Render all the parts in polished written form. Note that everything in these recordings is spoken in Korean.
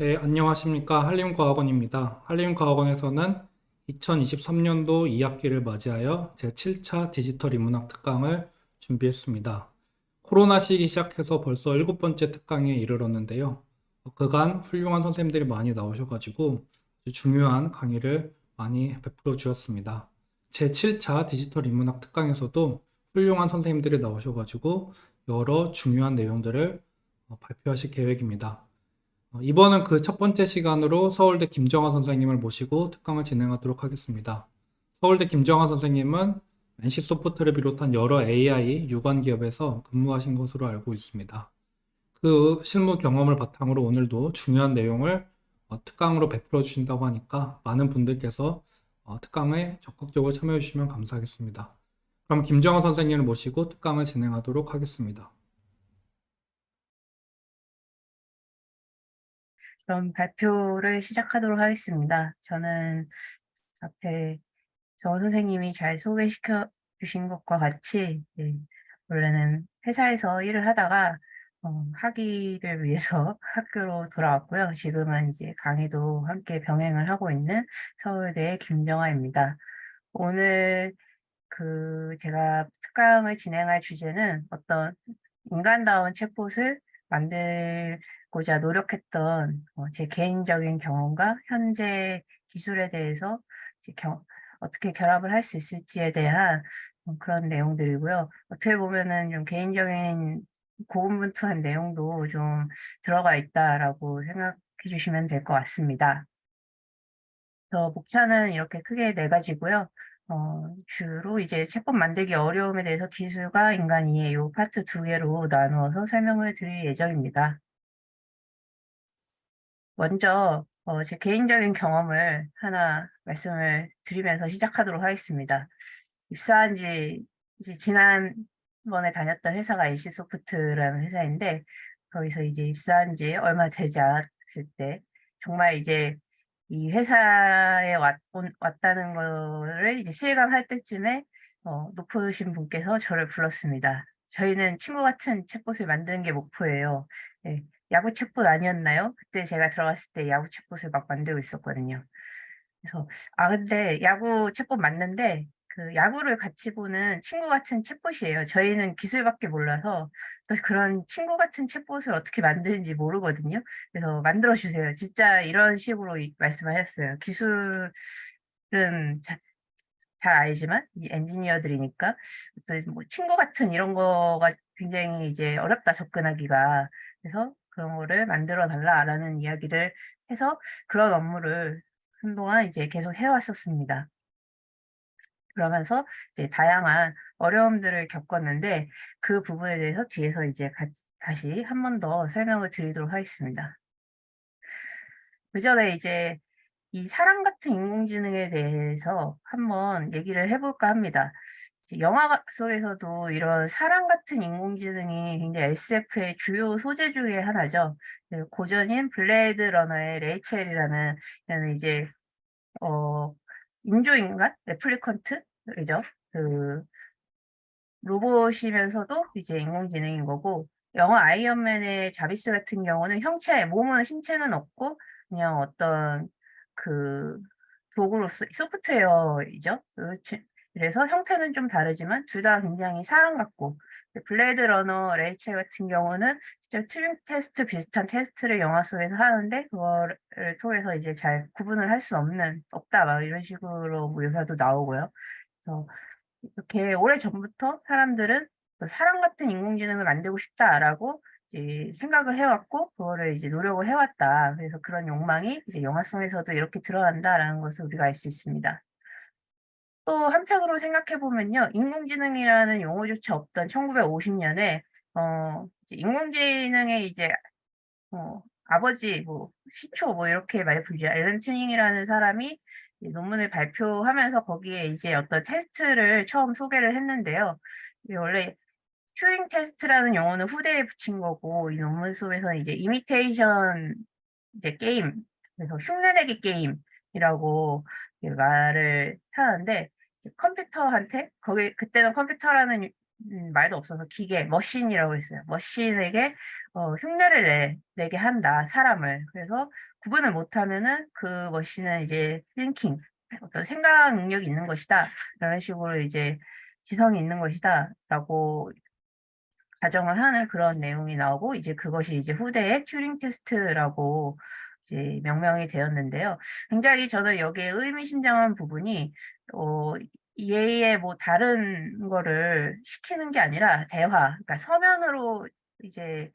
네, 안녕하십니까. 한림과학원입니다. 한림과학원에서는 2023년도 2학기를 맞이하여 제7차 디지털 인문학 특강을 준비했습니다. 코로나 시기 시작해서 벌써 7번째 특강에 이르렀는데요. 그간 훌륭한 선생님들이 많이 나오셔가지고 아주 중요한 강의를 많이 베풀어 주셨습니다. 제7차 디지털 인문학 특강에서도 훌륭한 선생님들이 나오셔가지고 여러 중요한 내용들을 발표하실 계획입니다. 이번은 그 첫 번째 시간으로 서울대 김정화 선생님을 모시고 특강을 진행하도록 하겠습니다. 서울대 김정화 선생님은 NC소프트를 비롯한 여러 AI 유관 기업에서 근무하신 것으로 알고 있습니다. 그 실무 경험을 바탕으로 오늘도 중요한 내용을 특강으로 베풀어 주신다고 하니까 많은 분들께서 특강에 적극적으로 참여해 주시면 감사하겠습니다. 그럼 김정화 선생님을 모시고 특강을 진행하도록 하겠습니다. 그럼 발표를 시작하도록 하겠습니다. 저는 앞에 정 선생님이 잘 소개시켜 주신 것과 같이 원래는 회사에서 일을 하다가 학위를 위해서 학교로 돌아왔고요. 지금은 이제 강의도 함께 병행을 하고 있는 서울대의 김정아입니다. 오늘 제가 특강을 진행할 주제는 어떤 인간다운 챗봇을 만들고자 노력했던 제 개인적인 경험과 현재 기술에 대해서 이제 어떻게 결합을 할 수 있을지에 대한 그런 내용들이고요. 어떻게 보면은 좀 개인적인 고군분투한 내용도 좀 들어가 있다라고 생각해 주시면 될 것 같습니다. 목차는 이렇게 크게 네 가지고요. 주로 이제 챗봇 만들기 어려움에 대해서 기술과 인간 이해 요 파트 두 개로 나누어서 설명을 드릴 예정입니다. 먼저 제 개인적인 경험을 하나 말씀을 드리면서 시작하도록 하겠습니다. 입사한 지 이제 지난번에 다녔던 회사가 NC소프트라는 회사인데 거기서 이제 입사한 지 얼마 되지 않았을 때 정말 이제 이 회사에 왔다는 거를 이제 실감할 때쯤에 높으신 분께서 저를 불렀습니다. 저희는 친구 같은 챗봇을 만드는 게 목표예요. 예, 야구 챗봇 아니었나요? 그때 제가 들어갔을 때 야구 챗봇을 막 만들고 있었거든요. 그래서 근데 야구 챗봇 맞는데 그 야구를 같이 보는 친구 같은 챗봇이에요. 저희는 기술밖에 몰라서 또 그런 친구 같은 챗봇을 어떻게 만드는지 모르거든요. 그래서 "만들어 주세요." 진짜 이런 식으로 말씀하셨어요. 기술은 잘 알지만 이 엔지니어들이니까 어떤 뭐 친구 같은 이런 거가 굉장히 이제 어렵다 접근하기가. 그래서 "그런 거를 만들어 달라."라는 이야기를 해서 그런 업무를 한동안 이제 계속 해 왔었습니다. 그러면서 이제 다양한 어려움들을 겪었는데 그 부분에 대해서 뒤에서 이제 다시 한 번 더 설명을 드리도록 하겠습니다. 그전에 이제 이 사람 같은 인공지능에 대해서 한번 얘기를 해 볼까 합니다. 이제 영화 속에서도 이런 사람 같은 인공지능이 굉장히 SF의 주요 소재 중에 하나죠. 고전인 블레이드 러너의 레이첼이라는 얘는 이제 어 인조인간 레플리컨트 이죠. 그 로봇이면서도 이제 인공지능인 거고, 영화 아이언맨의 자비스 같은 경우는 몸은 신체는 없고 그냥 어떤 그 도구로서 소프트웨어이죠. 그래서 형태는 좀 다르지만 둘 다 굉장히 사람 같고, 블레이드 러너 레이첼 같은 경우는 진짜 튜링 테스트 비슷한 테스트를 영화 속에서 하는데 그거를 통해서 이제 잘 구분을 할 수 없다 막 이런 식으로 묘사도 나오고요. 그래서 이렇게 오래전부터 사람들은 '사람 같은 인공지능을 만들고 싶다.'라고 이제 생각을 해 왔고 그거를 이제 노력을 해 왔다. 그래서 그런 욕망이 이제 영화 속에서도 이렇게 드러난다라는 것을 우리가 알 수 있습니다. 또 한편으로 생각해 보면요. 인공지능이라는 용어조차 없던 1950 년에 이제 인공지능의 이제 아버지 뭐 시초 뭐 이렇게 많이 불리죠. 앨런 튜닝이라는 사람이 이 논문을 발표하면서 거기에 이제 어떤 테스트를 처음 소개를 했는데요. 이게 원래 튜링 테스트라는 용어는 후대에 붙인 거고 이 논문 속에서는 이제 이미테이션 이제 게임, 그래서 흉내내기 게임이라고 이제 말을 하는데, 이제 컴퓨터한테, 거기 그때는 컴퓨터라는 말도 없어서 기계, 머신이라고 했어요. 머신에게 흉내를 내게 한다, 사람을. 그래서 구분을 못하면은 그 머신은 이제 thinking, 어떤 생각 능력이 있는 것이다. 이런 식으로 이제 지성이 있는 것이다. 라고 가정을 하는 그런 내용이 나오고, 이제 그것이 이제 후대의 튜링 테스트라고 이제 명명이 되었는데요. 굉장히 저는 여기에 의미심장한 부분이, 어, 얘의 뭐 다른 거를 시키는 게 아니라 대화, 그러니까 서면으로 이제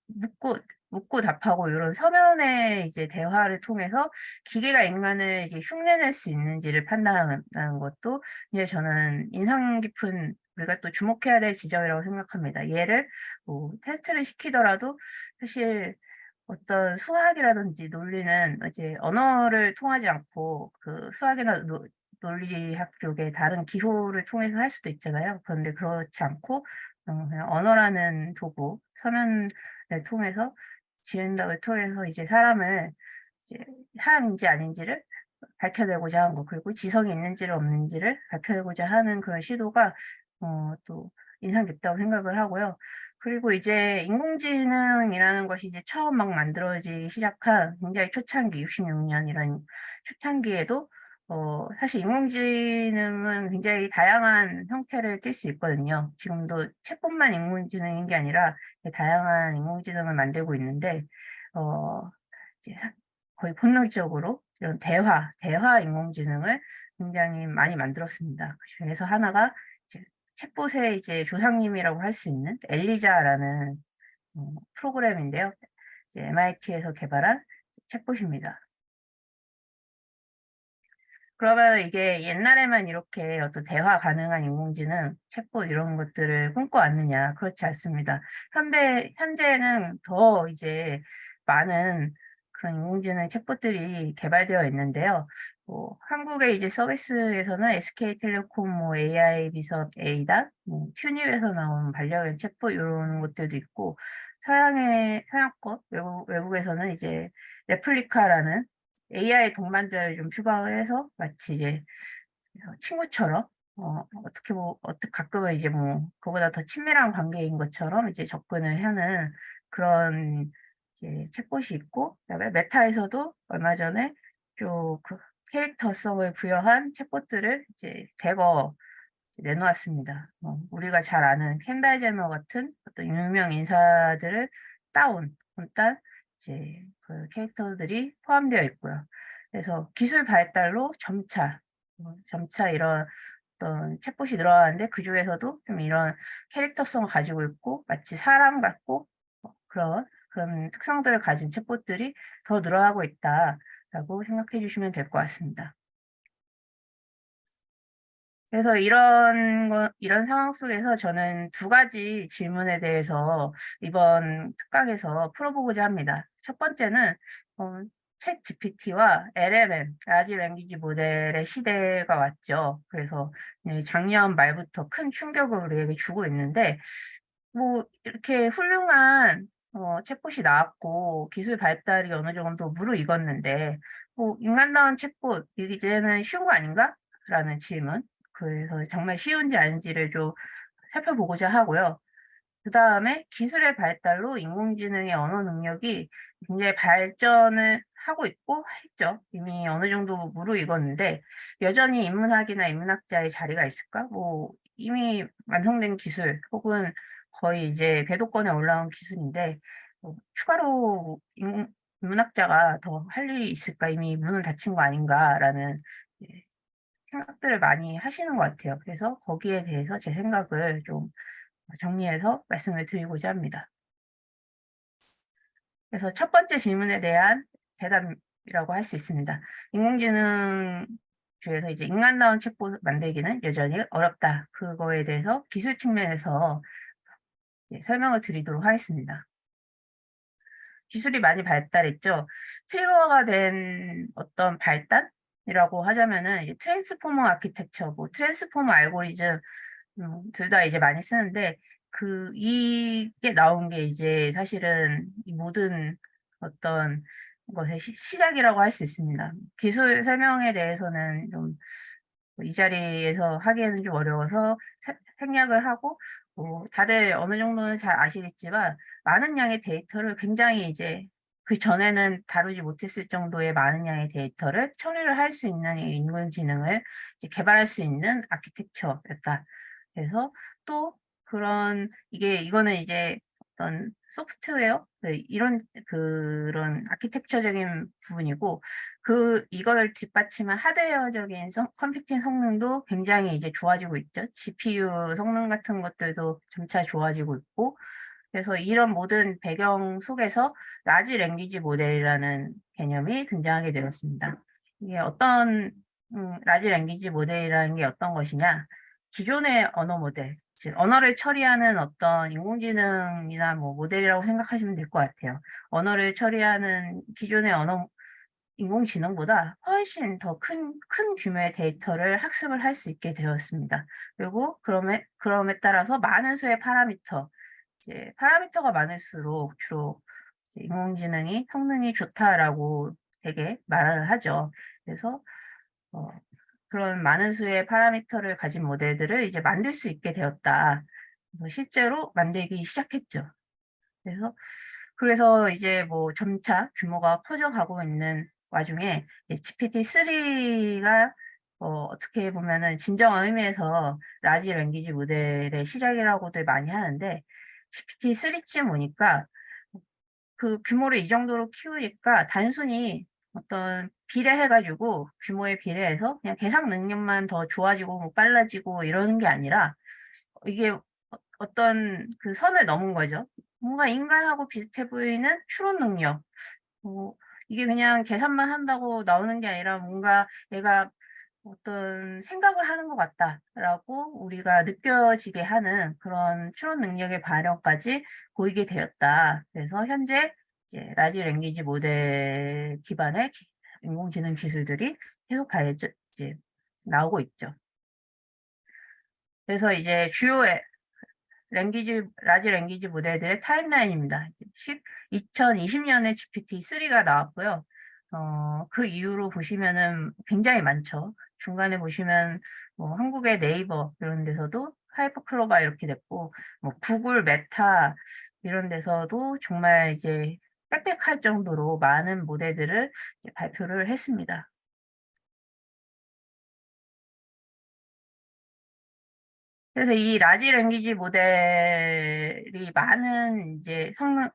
묻고, 묻고 답하고 이런 서면의 이제 대화를 통해서 기계가 인간을 이제 흉내낼 수 있는지를 판단하는 것도 이제 저는 인상 깊은 우리가 또 주목해야 될 지점이라고 생각합니다. 얘를 뭐 테스트를 시키더라도 사실 어떤 수학이라든지 논리는 이제 언어를 통하지 않고 그 수학이나 논리학 쪽의 다른 기호를 통해서 할 수도 있잖아요. 그런데 그렇지 않고 그냥 언어라는 도구, 서면을 통해서 지은답을 통해서 이제 사람을 이제 사람인지 아닌지를 밝혀내고자 하는 거, 그리고 지성이 있는지를 없는지를 밝혀내고자 하는 그런 시도가 또 인상 깊다고 생각을 하고요. 그리고 이제 인공지능이라는 것이 이제 처음 막 만들어지기 시작한 굉장히 초창기, 66년 이런 초창기에도 사실 인공지능은 굉장히 다양한 형태를 띌 수 있거든요. 지금도 챗봇만 인공지능인 게 아니라 다양한 인공지능을 만들고 있는데, 이제 거의 본능적으로 이런 대화 인공지능을 굉장히 많이 만들었습니다. 그중에서 하나가 이제 챗봇의 이제 조상님이라고 할 수 있는 엘리자라는 프로그램인데요. 이제 MIT에서 개발한 챗봇입니다. 그러면 이게 옛날에만 이렇게 어떤 대화 가능한 인공지능, 챗봇 이런 것들을 꿈꿔왔느냐? 그렇지 않습니다. 현재는 더 이제 많은 그런 인공지능 챗봇들이 개발되어 있는데요. 한국의 이제 서비스에서는 SK텔레콤, 뭐 AI 비섭 A다, 뭐 튜닙에서 나온 반려견 챗봇 이런 것들도 있고, 서양권, 외국에서는 이제 레플리카라는 AI 동반자를 좀 추가를 해서 마치 이제 친구처럼 어떻게 가끔은 이제 뭐 그보다 더 친밀한 관계인 것처럼 이제 접근을 하는 그런 이제 챗봇이 있고, 그다음에 메타에서도 얼마 전에 좀그 캐릭터성을 부여한 챗봇들을 이제 대거 내놓았습니다. 우리가 잘 아는 켄달 제너 같은 어떤 유명 인사들을 본딴 이제 그 캐릭터들이 포함되어 있고요. 그래서 기술 발달로 점차 이런 어떤 챗봇이 늘어나는데 그 중에서도 좀 이런 캐릭터성을 가지고 있고 마치 사람 같고 그런 특성들을 가진 챗봇들이 더 늘어나고 있다라고 생각해 주시면 될 것 같습니다. 그래서 이런 상황 속에서 저는 두 가지 질문에 대해서 이번 특강에서 풀어보고자 합니다. 첫 번째는, 챗 GPT와 LLM, 라지 랭귀지 모델의 시대가 왔죠. 그래서 작년 말부터 큰 충격을 우리에게 주고 있는데, 뭐, 이렇게 훌륭한, 챗봇이 나왔고, 기술 발달이 어느 정도 무르익었는데, 뭐, 인간다운 챗봇, 이제는 쉬운 거 아닌가? 라는 질문. 그래서 정말 쉬운지 아닌지를 좀 살펴보고자 하고요. 그 다음에 기술의 발달로 인공지능의 언어 능력이 굉장히 발전을 하고 있고 했죠. 이미 어느 정도 무르익었는데 여전히 인문학이나 인문학자의 자리가 있을까? 뭐 이미 완성된 기술 혹은 거의 이제 궤도권에 올라온 기술인데 추가로 인문학자가 더 할 일이 있을까? 이미 문은 닫힌 거 아닌가라는 생각들을 많이 하시는 것 같아요. 그래서 거기에 대해서 제 생각을 좀 정리해서 말씀을 드리고자 합니다. 그래서 첫 번째 질문에 대한 대답이라고 할 수 있습니다. 인공지능 중에서 이제 인간다운 챗봇 만들기는 여전히 어렵다. 그거에 대해서 기술 측면에서 설명을 드리도록 하겠습니다. 기술이 많이 발달했죠. 트리거가 된 어떤 발달이라고 하자면은 이제 트랜스포머 아키텍처, 뭐 트랜스포머 알고리즘 둘 다 이제 많이 쓰는데 이게 나온 게 이제 사실은 이 모든 어떤 것의 시작이라고 할 수 있습니다. 기술 설명에 대해서는 좀 이 자리에서 하기에는 좀 어려워서 생략을 하고, 다들 어느 정도는 잘 아시겠지만 많은 양의 데이터를 굉장히 이제 그 전에는 다루지 못했을 정도의 많은 양의 데이터를 처리를 할 수 있는 이 인공지능을 이제 개발할 수 있는 아키텍처였다. 그래서 또 이거는 이제 어떤 소프트웨어 이런 그런 아키텍처적인 부분이고, 이걸 뒷받침한 하드웨어적인 컴퓨팅 성능도 굉장히 이제 좋아지고 있죠. GPU 성능 같은 것들도 점차 좋아지고 있고, 그래서 이런 모든 배경 속에서 라지 랭귀지 모델이라는 개념이 등장하게 되었습니다. 이게 라지 랭귀지 모델이라는 게 어떤 것이냐? 기존의 언어 모델, 즉 언어를 처리하는 어떤 인공지능이나 뭐 모델이라고 생각하시면 될 것 같아요. 언어를 처리하는 기존의 인공지능보다 훨씬 더 큰 규모의 데이터를 학습을 할 수 있게 되었습니다. 그리고 그럼에 따라서 많은 수의 파라미터가 많을수록 주로 인공지능이 성능이 좋다라고 되게 말을 하죠. 그래서 어, 그런 많은 수의 파라미터를 가진 모델들을 이제 만들 수 있게 되었다. 그래서 실제로 만들기 시작했죠. 그래서 이제 뭐 점차 규모가 커져가고 있는 와중에 GPT-3가 어떻게 보면은 진정한 의미에서 라지 랭귀지 모델의 시작이라고들 많이 하는데, GPT-3쯤 오니까 그 규모를 이 정도로 키우니까 단순히 어떤 비례해가지고 규모에 비례해서 그냥 계산 능력만 더 좋아지고 뭐 빨라지고 이러는 게 아니라 이게 어떤 그 선을 넘은 거죠. 뭔가 인간하고 비슷해 보이는 추론 능력. 어, 이게 그냥 계산만 한다고 나오는 게 아니라 뭔가 얘가 어떤 생각을 하는 것 같다라고 우리가 느껴지게 하는 그런 추론 능력의 발현까지 보이게 되었다. 그래서 현재 이제 라지 랭귀지 모델 기반의 인공지능 기술들이 계속 이제 나오고 있죠. 그래서 이제 라지 랭귀지 모델들의 타임라인입니다. 2020년에 GPT-3가 나왔고요. 그 이후로 보시면은 굉장히 많죠. 중간에 보시면 뭐 한국의 네이버 이런 데서도 하이퍼클로바 이렇게 됐고, 뭐 구글 메타 이런 데서도 정말 이제 빽빽할 정도로 많은 모델들을 이제 발표를 했습니다. 그래서 이 라지 랭귀지 모델이 많은 이제 성능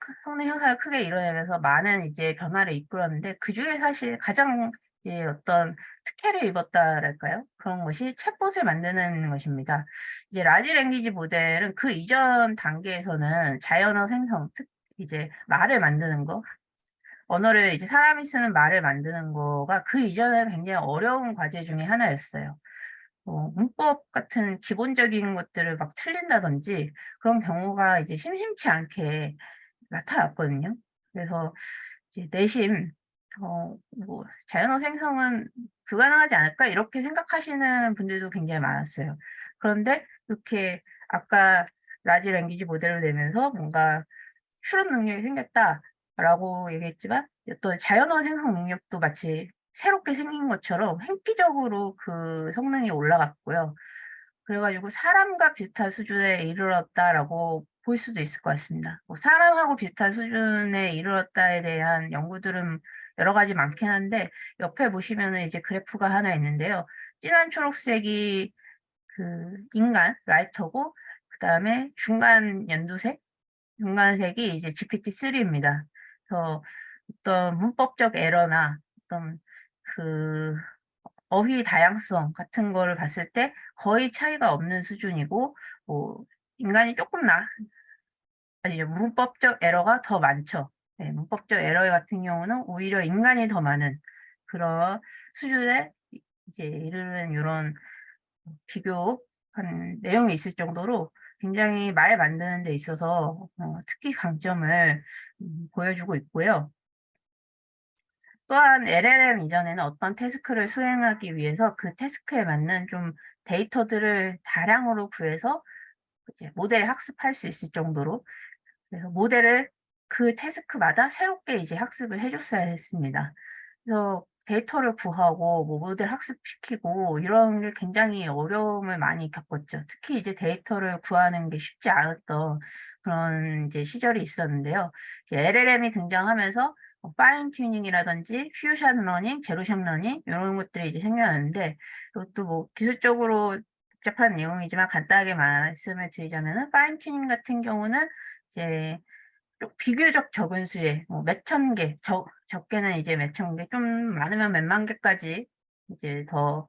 향상을 크게 이뤄내면서 많은 이제 변화를 이끌었는데, 그중에 사실 가장 이제 어떤 특혜를 입었다랄까요? 그런 것이 챗봇을 만드는 것입니다. 이제 라지 랭귀지 모델은 그 이전 단계에서는 자연어 생성, 이제 말을 만드는 거, 언어를 이제 사람이 쓰는 말을 만드는 거가 그 이전에 굉장히 어려운 과제 중에 하나였어요. 문법 같은 기본적인 것들을 막 틀린다든지 그런 경우가 이제 심심치 않게 나타났거든요. 그래서 이제 내심 뭐 자연어 생성은 불가능하지 않을까 이렇게 생각하시는 분들도 굉장히 많았어요. 그런데 이렇게 아까 라지 랭귀지 모델을 내면서 뭔가 추론 능력이 생겼다라고 얘기했지만, 또 자연어 생성 능력도 마치 새롭게 생긴 것처럼 획기적으로 그 성능이 올라갔고요. 그래가지고 사람과 비슷한 수준에 이르렀다라고 볼 수도 있을 것 같습니다. 뭐 사람하고 비슷한 수준에 이르렀다에 대한 연구들은 여러 가지 많긴 한데, 옆에 보시면은 이제 그래프가 하나 있는데요. 진한 초록색이 그 인간 라이터고, 그 다음에 중간 연두색 중간색이 이제 GPT-3입니다. 그래서 어떤 문법적 에러나 어떤 그 어휘 다양성 같은 거를 봤을 때 거의 차이가 없는 수준이고, 뭐 인간이 아니죠. 문법적 에러가 더 많죠. 네, 문법적 에러 같은 경우는 오히려 인간이 더 많은 그런 수준에 이제 이르는 이런 비교한 내용이 있을 정도로 굉장히 말 만드는 데 있어서 특히 강점을 보여주고 있고요. 또한 LLM 이전에는 어떤 태스크를 수행하기 위해서 그 태스크에 맞는 좀 데이터들을 다량으로 구해서 이제 모델을 학습할 수 있을 정도로, 그래서 모델을 그 태스크마다 새롭게 이제 학습을 해줬어야 했습니다. 그래서 데이터를 구하고 뭐 모델 학습시키고 이런 게 굉장히 어려움을 많이 겪었죠. 특히 이제 데이터를 구하는 게 쉽지 않았던 그런 이제 시절이 있었는데요. 이제 LLM이 등장하면서 파인 튜닝이라든지 퓨전 러닝, 제로샵 러닝 이런 것들이 이제 생겨났는데 이것도 뭐 기술적으로 복잡한 내용이지만 간단하게 말씀을 드리자면은 파인 튜닝 같은 경우는 이제 좀 비교적 적은 수의 뭐 몇천 개, 적게는 이제 몇천 개, 좀 많으면 몇만 개까지 이제 더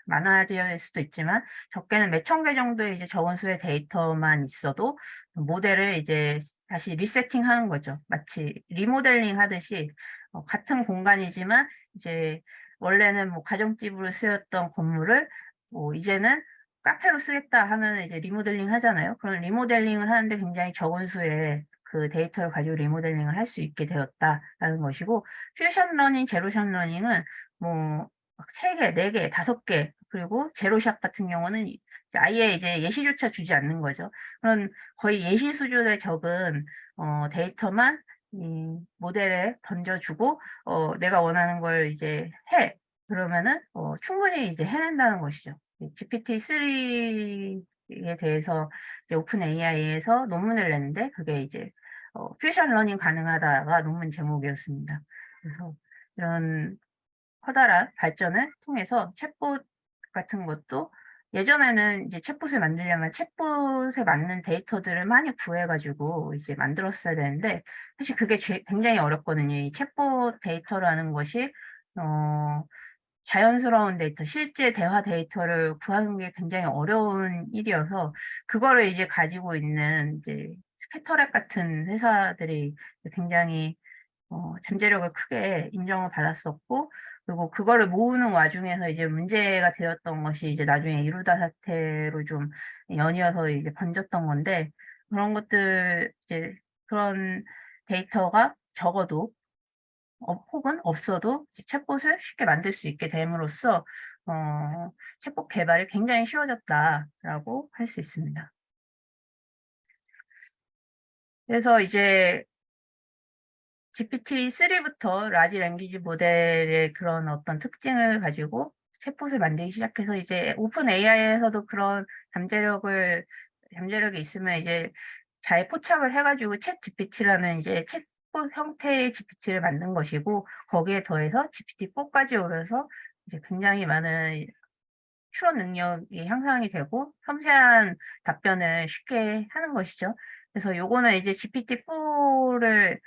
많아질 수도 있지만 적게는 몇천 개 정도의 이제 적은 수의 데이터만 있어도 모델을 이제 다시 리세팅하는 거죠. 마치 리모델링 하듯이 같은 공간이지만 이제 원래는 뭐 가정집으로 쓰였던 건물을 뭐 이제는 카페로 쓰겠다 하면 이제 리모델링 하잖아요. 그런 리모델링을 하는데 굉장히 적은 수의 그 데이터를 가지고 리모델링을 할 수 있게 되었다라는 것이고, 퓨전 러닝, 제로샷 러닝은 뭐 3개, 4개, 5개, 그리고 제로샷 같은 경우는 아예 이제 예시조차 주지 않는 거죠. 그런 거의 예시 수준의 적은 데이터만 이 모델에 던져주고 내가 원하는 걸 이제 해. 그러면은 충분히 이제 해낸다는 것이죠. GPT-3에 대해서 이제 오픈 AI에서 논문을 냈는데 그게 이제 퓨전 러닝 가능하다가 논문 제목이었습니다. 그래서 이런 커다란 발전을 통해서 챗봇 같은 것도 예전에는 이제 챗봇을 만들려면 챗봇에 맞는 데이터들을 많이 구해가지고 이제 만들었어야 되는데 사실 그게 굉장히 어렵거든요. 이 챗봇 데이터라는 것이 자연스러운 데이터, 실제 대화 데이터를 구하는 게 굉장히 어려운 일이어서 그거를 이제 가지고 있는 이제 스캐터랩 같은 회사들이 굉장히 잠재력을 크게 인정을 받았었고, 그리고 그거를 모으는 와중에서 이제 문제가 되었던 것이 이제 나중에 이루다 사태로 좀 연이어서 이제 번졌던 건데, 그런 것들, 이제 그런 데이터가 적어도, 혹은 없어도 이제 챗봇을 쉽게 만들 수 있게 됨으로써, 챗봇 개발이 굉장히 쉬워졌다라고 할 수 있습니다. 그래서 이제 GPT-3부터 라지 랭귀지 모델의 그런 어떤 특징을 가지고 챗봇을 만들기 시작해서 이제 오픈 AI에서도 그런 잠재력이 있으면 이제 잘 포착을 해가지고 챗 GPT라는 이제 챗봇 형태의 GPT를 만든 것이고 거기에 더해서 GPT-4까지 오면서 이제 굉장히 많은 추론 능력이 향상이 되고 섬세한 답변을 쉽게 하는 것이죠. 그래서 요거는 이제 GPT-4를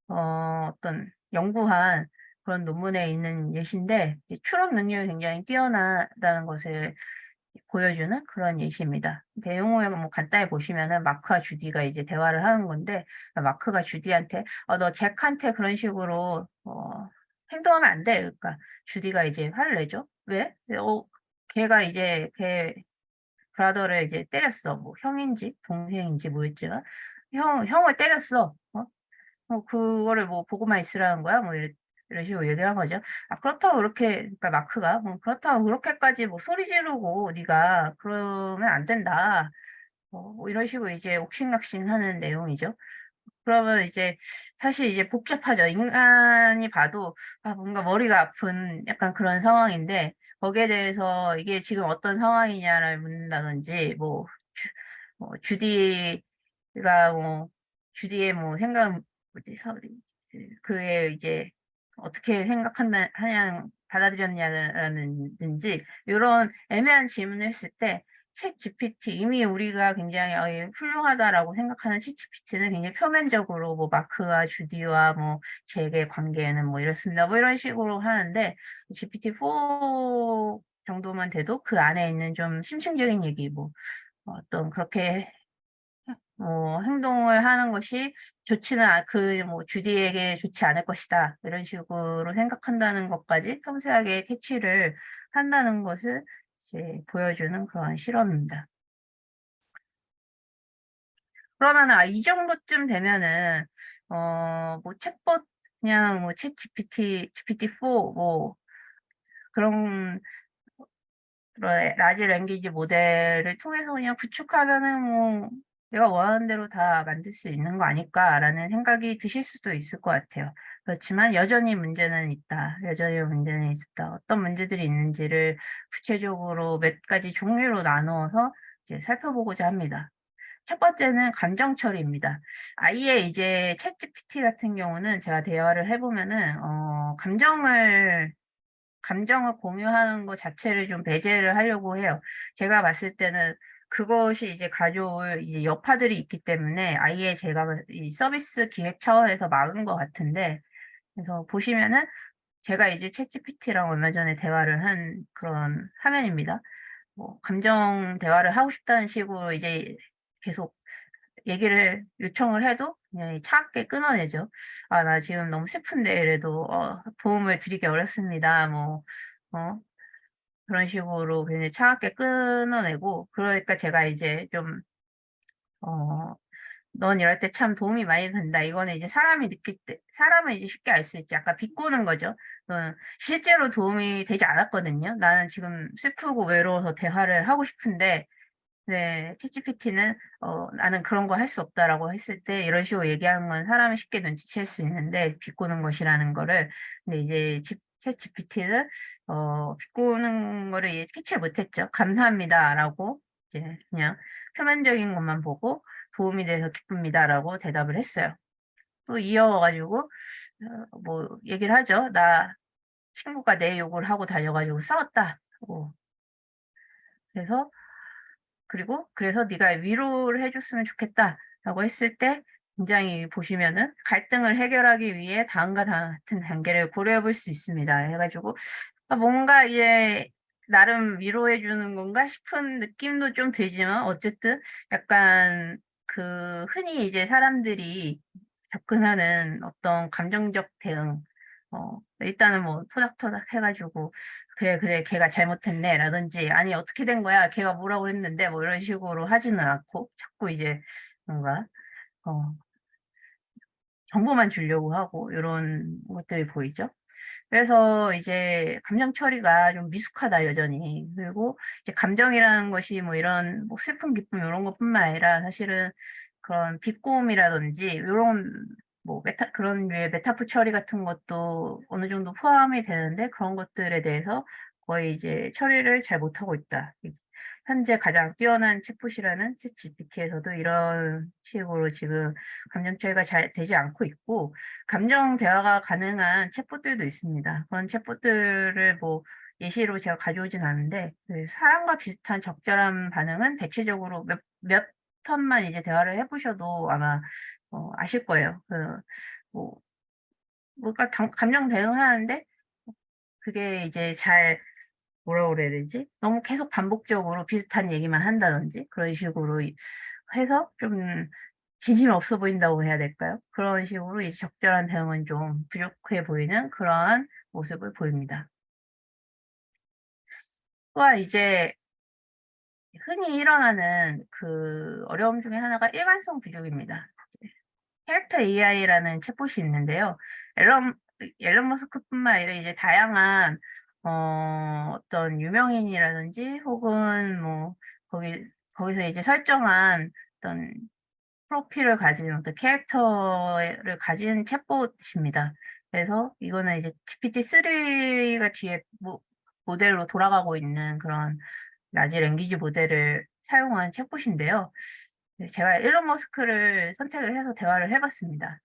어떤 연구한 그런 논문에 있는 예시인데 추론 능력이 굉장히 뛰어나다는 것을 보여주는 그런 예시입니다. 내용을 뭐 간단히 보시면은 마크와 주디가 이제 대화를 하는 건데 마크가 주디한테 너 잭한테 그런 식으로 행동하면 안 돼. 그러니까 주디가 이제 화를 내죠. 왜? 걔가 이제 걔 브라더를 이제 때렸어. 뭐 형인지 동생인지 뭐였지만 형을 때렸어. 그거를 뭐 보고만 있으라는 거야? 뭐 이런 식으로 얘기를 한 거죠. 그렇다고 그렇게, 그러니까 마크가, 그렇다고 그렇게까지 뭐 소리 지르고 네가 그러면 안 된다. 뭐 이런 식으로 이제 옥신각신하는 내용이죠. 그러면 이제 사실 이제 복잡하죠. 인간이 봐도 뭔가 머리가 아픈 약간 그런 상황인데 거기에 대해서 이게 지금 어떤 상황이냐를 묻는다든지 주디가 뭐 주디의 뭐 생각 뭐지 그의 이제 어떻게 생각한다 하냐 받아들였냐라는지 이런 애매한 질문을 했을 때 챗 GPT 이미 우리가 굉장히 훌륭하다라고 생각하는 챗 GPT는 굉장히 표면적으로 뭐 마크와 주디와 뭐 잭의 관계는 뭐 이렇습니다. 뭐 이런 식으로 하는데 GPT-4 정도만 돼도 그 안에 있는 좀 심층적인 얘기 뭐 어떤 그렇게 행동을 하는 것이 좋지는 뭐 주디에게 좋지 않을 것이다. 이런 식으로 생각한다는 것까지 섬세하게 캐치를 한다는 것을 이제 보여주는 그런 실험입니다. 그러면 이 정도쯤 되면은 뭐 챗봇 그냥 뭐 챗 GPT-4 뭐 그런 라지 랭귀지 모델을 통해서 그냥 구축하면은 뭐 내가 원하는 대로 다 만들 수 있는 거 아닐까라는 생각이 드실 수도 있을 것 같아요. 그렇지만 여전히 문제는 있다. 여전히 문제는 있다. 어떤 문제들이 있는지를 구체적으로 몇 가지 종류로 나누어서 이제 살펴보고자 합니다. 첫 번째는 감정 처리입니다. 아예 이제 챗GPT 같은 경우는 제가 대화를 해보면은, 감정을 공유하는 것 자체를 좀 배제를 하려고 해요. 제가 봤을 때는 그것이 이제 가져올 이제 여파들이 있기 때문에 아예 제가 이 서비스 기획 차원에서 막은 것 같은데, 그래서 보시면은 제가 이제 챗GPT랑 얼마 전에 대화를 한 그런 화면입니다. 뭐 감정 대화를 하고 싶다는 식으로 이제 계속 얘기를 요청을 해도 그냥 차갑게 끊어내죠. 아, 나 지금 너무 슬픈데 이래도 도움을 드리기 어렵습니다. 뭐 그런 식으로 그냥 차갑게 끊어내고 그러니까 제가 이제 좀 어, 넌 이럴 때 참 도움이 많이 된다. 이거는 이제 사람이 느낄 때, 사람은 이제 쉽게 알 수 있지. 약간 비꼬는 거죠. 실제로 도움이 되지 않았거든요. 나는 지금 슬프고 외로워서 대화를 하고 싶은데, 네, 챗GPT는, 나는 그런 거 할 수 없다라고 했을 때, 이런 식으로 얘기하는 건 사람이 쉽게 눈치챌 수 있는데, 비꼬는 것이라는 거를, 근데 이제 챗GPT는, 비꼬는 거를 캐치를 못했죠. 감사합니다라고, 이제 그냥 표면적인 것만 보고, 도움이 돼서 기쁩니다라고 대답을 했어요. 또 이어가지고, 뭐, 얘기를 하죠. 나 친구가 내 욕을 하고 다녀가지고 싸웠다. 그래서 그래서 네가 위로를 해줬으면 좋겠다라고 했을 때 굉장히 보시면은 갈등을 해결하기 위해 다음과 같은 단계를 고려해 볼 수 있습니다. 해가지고 뭔가 이제 나름 위로해 주는 건가 싶은 느낌도 좀 들지만 어쨌든 약간 그 흔히 이제 사람들이 접근하는 어떤 감정적 대응 일단은 뭐 토닥토닥 해가지고 그래 그래 걔가 잘못했네 라든지 아니 어떻게 된 거야 걔가 뭐라고 했는데 뭐 이런 식으로 하지는 않고 자꾸 이제 뭔가 어, 정보만 주려고 하고 이런 것들이 보이죠. 그래서 이제 감정 처리가 좀 미숙하다 여전히. 그리고 이제 감정이라는 것이 뭐 이런 뭐 슬픔, 기쁨 이런 것뿐만 아니라 사실은 그런 비꼬음이라든지 이런 뭐 그런 류의 메타프 처리 같은 것도 어느 정도 포함이 되는데 그런 것들에 대해서 거의 이제 처리를 잘 못하고 있다. 현재 가장 뛰어난 챗봇이라는 챗GPT에서도 이런 식으로 지금 감정 처리가 잘 되지 않고 있고 감정 대화가 가능한 챗봇들도 있습니다. 그런 챗봇들을 뭐 예시로 제가 가져오진 않은데 그 사람과 비슷한 적절한 반응은 대체적으로 몇 턴만 이제 대화를 해보셔도 아마 아실 거예요. 뭐 뭔가 감정 대응하는데 그게 이제 잘 뭐라 그래야 되지? 너무 계속 반복적으로 비슷한 얘기만 한다든지 그런 식으로 해서 좀 진심이 없어 보인다고 해야 될까요? 그런 식으로 이제 적절한 대응은 좀 부족해 보이는 그러한 모습을 보입니다. 또한 이제 흔히 일어나는 그 어려움 중에 하나가 일관성 부족입니다. 캐릭터 AI라는 챗봇이 있는데요. 앨런, 앨런 머스크뿐만 아니라 이제 다양한 어떤 유명인이라든지 혹은 뭐 거기서 이제 설정한 어떤 프로필을 가진 어떤 캐릭터를 가진 챗봇입니다. 그래서 이거는 이제 GPT-3가 뒤에 모델로 돌아가고 있는 그런 라지 랭귀지 모델을 사용한 챗봇인데요. 네, 제가 일론 머스크를 선택을 해서 대화를 해봤습니다.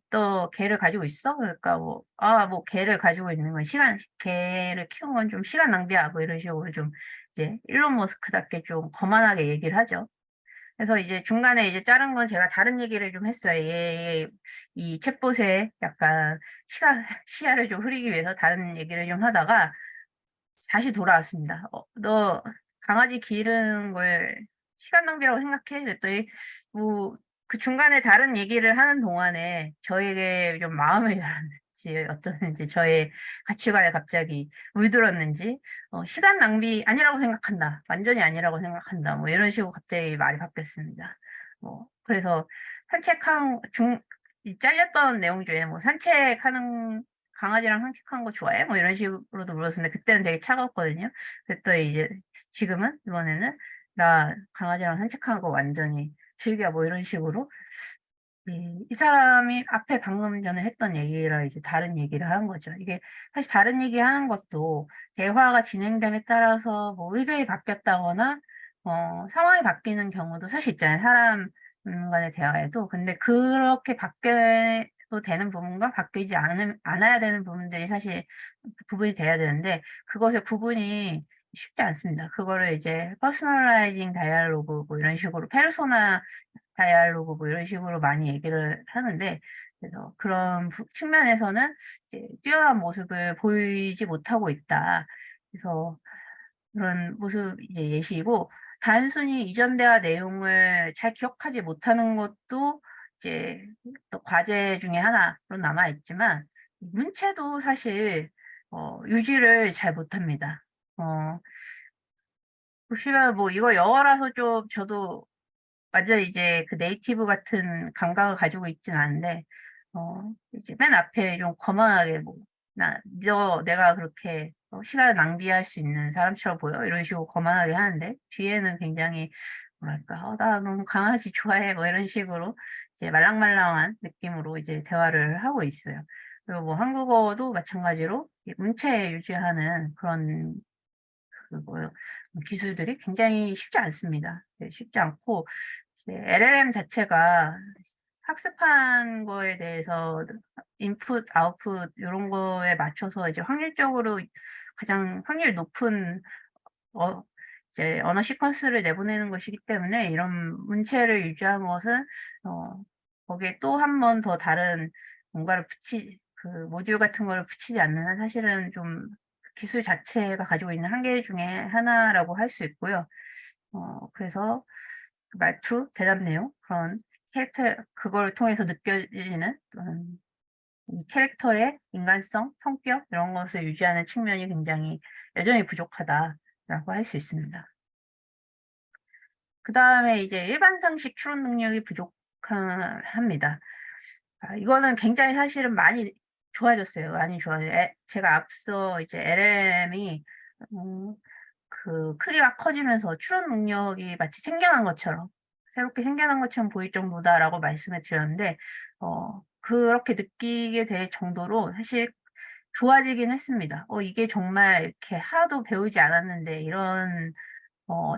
또 개를 가지고 있어? 그러니까 뭐 개를 가지고 있는 건 개를 키운 건 좀 시간 낭비야. 뭐 이런 식으로 좀 이제 일론 머스크답게 좀 거만하게 얘기를 하죠. 그래서 이제 중간에 이제 자른 건 제가 다른 얘기를 좀 했어요. 이 챗봇에 약간 시야를 좀 흐리기 위해서 다른 얘기를 좀 하다가 다시 돌아왔습니다. 너 강아지 기른 걸 시간 낭비라고 생각해? 그랬더니 뭐 그 중간에 다른 얘기를 하는 동안에 저에게 좀 마음을 열었는지 어쩌는지 저의 가치관에 갑자기 물들었는지 시간 낭비 아니라고 생각한다. 완전히 아니라고 생각한다. 뭐 이런 식으로 갑자기 말이 바뀌었습니다. 그래서 이 잘렸던 내용 중에 뭐 산책하는 강아지랑 산책하는 거 좋아해? 뭐 이런 식으로도 물었는데 그때는 되게 차가웠거든요. 그랬더니 이제 이번에는 나 강아지랑 산책하는 거 완전히 즐겨 뭐 이런 식으로 이 사람이 앞에 방금 전에 했던 얘기랑 이제 다른 얘기를 하는 거죠. 이게 사실 다른 얘기 하는 것도 대화가 진행됨에 따라서 뭐 의견이 바뀌었다거나, 상황이 바뀌는 경우도 사실 있잖아요. 사람 간의 대화에도. 근데 그렇게 바뀌어도 되는 부분과 바뀌지 않아야 되는 부분들이 사실 구분이 돼야 되는데, 그것의 구분이 쉽지 않습니다. 그거를 이제 퍼스널라이징 다이얼로그 뭐 이런 식으로 페르소나 다이알로그 뭐 이런 식으로 많이 얘기를 하는데, 그래서 그런 측면에서는 이제 뛰어난 모습을 보이지 못하고 있다. 그래서 그런 모습 이제 예시이고, 단순히 이전 대화 내용을 잘 기억하지 못하는 것도 이제 또 과제 중에 하나로 남아 있지만, 문체도 사실 유지를 잘 못합니다. 보시면 뭐 이거 영어라서 좀 저도 완전 이제 그 네이티브 같은 감각을 가지고 있진 않은데, 이제 맨 앞에 좀 거만하게 뭐, 내가 그렇게 시간을 낭비할 수 있는 사람처럼 보여? 이런 식으로 거만하게 하는데, 뒤에는 굉장히, 뭐랄까, 나 너무 강아지 좋아해. 뭐 이런 식으로 이제 말랑말랑한 느낌으로 이제 대화를 하고 있어요. 그리고 뭐 한국어도 마찬가지로 이 문체 유지하는 그런 뭐 기술들이 굉장히 쉽지 않습니다. 네, 쉽지 않고 이제 LLM 자체가 학습한 거에 대해서 인풋, 아웃풋 이런 거에 맞춰서 이제 확률적으로 가장 확률 높은 어, 이제 언어 시퀀스를 내보내는 것이기 때문에 이런 문체를 유지한 것은 어, 거기에 또 한 번 더 다른 뭔가를 그 모듈 같은 거를 붙이지 않는 한 사실은 좀 기술 자체가 가지고 있는 한계 중에 하나라고 할 수 있고요. 그래서 그 말투, 대답 내용, 그런 그걸 통해서 느껴지는 이 캐릭터의 인간성, 성격, 이런 것을 유지하는 측면이 굉장히 여전히 부족하다라고 할 수 있습니다. 그 다음에 이제 일반 상식 추론 능력이 부족합니다. 이거는 굉장히 사실은 많이 좋아졌어요. 많이 좋아져요. 제가 앞서 이제 LLM이 그 크기가 커지면서 추론 능력이 마치 생겨난 것처럼 새롭게 생겨난 것처럼 보일 정도다라고 말씀을 드렸는데, 그렇게 느끼게 될 정도로 사실 좋아지긴 했습니다. 이게 정말 이렇게 하나도 배우지 않았는데 이런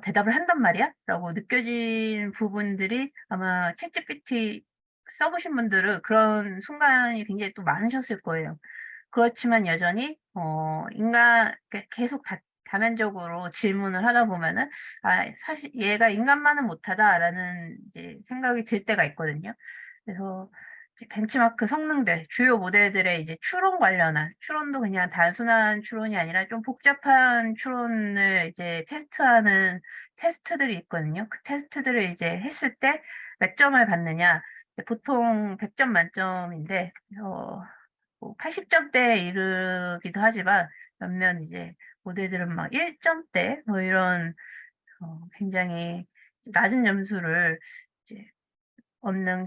대답을 한단 말이야? 라고 느껴진 부분들이 아마 챗GPT 써보신 분들은 그런 순간이 굉장히 또 많으셨을 거예요. 그렇지만 여전히, 계속 다면적으로 질문을 하다 보면은, 사실 얘가 인간만은 못하다라는 이제 생각이 들 때가 있거든요. 그래서 이제 벤치마크 성능들, 주요 모델들의 이제 추론 관련한, 추론도 그냥 단순한 추론이 아니라 좀 복잡한 추론을 이제 테스트하는 테스트들이 있거든요. 그 테스트들을 이제 했을 때 몇 점을 받느냐, 이제 보통 100점 만점인데, 뭐 80점대에 이르기도 하지만 몇몇 이제 모델들은 막 1점대 뭐 이런 굉장히 낮은 점수를 이제 얻는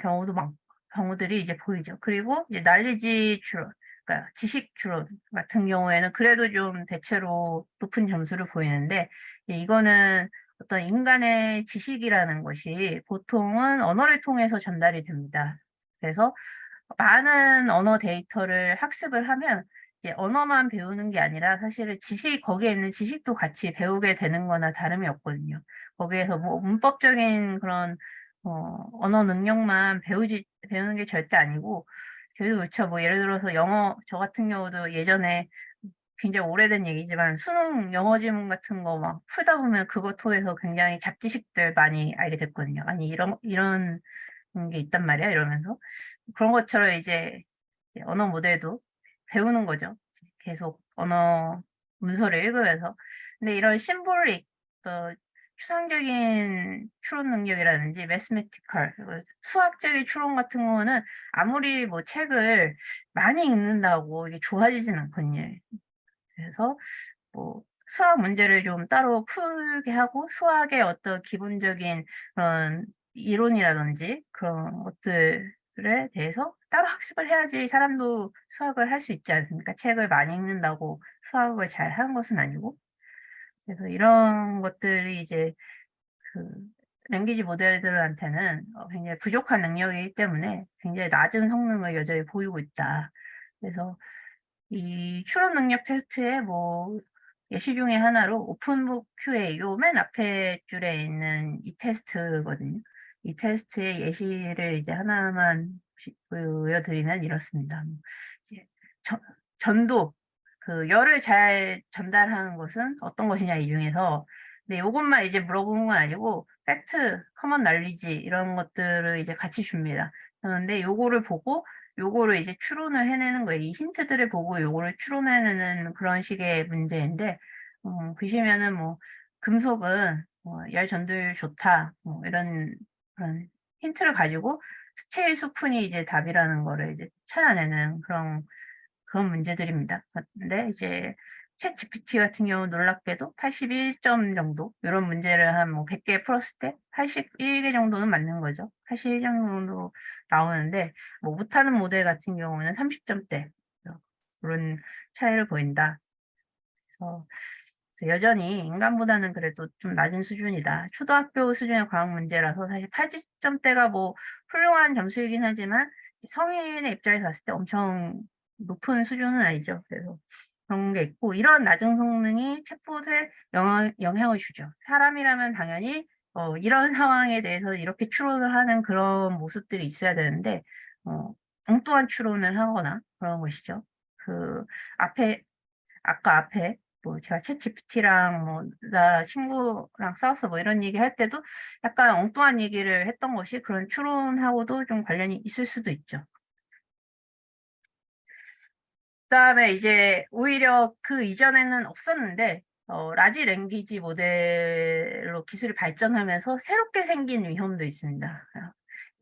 경우들이 이제 보이죠. 그리고 이제 난리지 추론, 그러니까 지식 추론 같은 경우에는 그래도 좀 대체로 높은 점수를 보이는데, 이거는 어떤 인간의 지식이라는 것이 보통은 언어를 통해서 전달이 됩니다. 그래서 많은 언어 데이터를 학습을 하면 이제 언어만 배우는 게 아니라 사실은 거기에 있는 지식도 같이 배우게 되는 거나 다름이 없거든요. 거기에서 뭐 문법적인 그런 언어 능력만 배우는 게 절대 아니고, 저희도 그렇죠. 뭐 예를 들어서 영어, 저 같은 경우도 예전에 굉장히 오래된 얘기지만 수능 영어 지문 같은 거 막 풀다 보면 그것 통해서 굉장히 잡지식들 많이 알게 됐거든요. 아니, 이런 게 있단 말이야, 이러면서. 그런 것처럼 이제 언어 모델도 배우는 거죠. 계속 언어 문서를 읽으면서. 근데 이런 심볼릭, 추상적인 추론 능력이라든지 매스메티컬, 수학적인 추론 같은 거는 아무리 뭐 책을 많이 읽는다고 이게 좋아지진 않거든요. 그래서 뭐 수학 문제를 좀 따로 풀게 하고 수학의 어떤 기본적인 그런 이론이라든지 그런 것들에 대해서 따로 학습을 해야지 사람도 수학을 할 수 있지 않습니까? 책을 많이 읽는다고 수학을 잘 하는 것은 아니고. 그래서 이런 것들이 이제 그 랭귀지 모델들한테는 굉장히 부족한 능력이기 때문에 굉장히 낮은 성능을 여전히 보이고 있다. 그래서 이 추론 능력 테스트의 뭐 예시 중에 하나로 오픈북 QA 요 맨 앞에 줄에 있는 이 테스트거든요. 이 테스트의 예시를 이제 하나만 보여드리면 이렇습니다. 이제 전도 그 열을 잘 전달하는 것은 어떤 것이냐 이 중에서 근데 요것만 이제 물어보는 건 아니고 팩트, 커먼 날리지 이런 것들을 이제 같이 줍니다. 그런데 요거를 보고 요거를 이제 추론을 해내는 거예요. 이 힌트들을 보고 요거를 추론해내는 그런 식의 문제인데, 보시면은 뭐, 금속은 열 전도율 좋다, 뭐 이런 그런 힌트를 가지고 스체일 수푼이 이제 답이라는 거를 이제 찾아내는 그런 문제들입니다. 근데 이제 챗 GPT 같은 경우 놀랍게도 81점 정도 이런 문제를 한 뭐 100개 풀었을 때 81개 정도는 맞는 거죠. 81점 정도 나오는데 뭐 못하는 모델 같은 경우는 30점대 그런 차이를 보인다. 그래서 여전히 인간보다는 그래도 좀 낮은 수준이다. 초등학교 수준의 과학 문제라서 사실 80점대가 뭐 훌륭한 점수이긴 하지만 성인의 입장에서 봤을 때 엄청 높은 수준은 아니죠. 그래서 그런 게 있고 이런 낮은 성능이 챗봇에 영향을 주죠. 사람이라면 당연히 이런 상황에 대해서 이렇게 추론을 하는 그런 모습들이 있어야 되는데 엉뚱한 추론을 하거나 그런 것이죠. 그 앞에 아까 앞에 뭐 제가 챗GPT랑 뭐 나 친구랑 싸웠어 뭐 이런 얘기 할 때도 약간 엉뚱한 얘기를 했던 것이 그런 추론하고도 좀 관련이 있을 수도 있죠. 그다음에 이제 오히려 그 이전에는 없었는데 라지 랭귀지 모델로 기술이 발전하면서 새롭게 생긴 위험도 있습니다.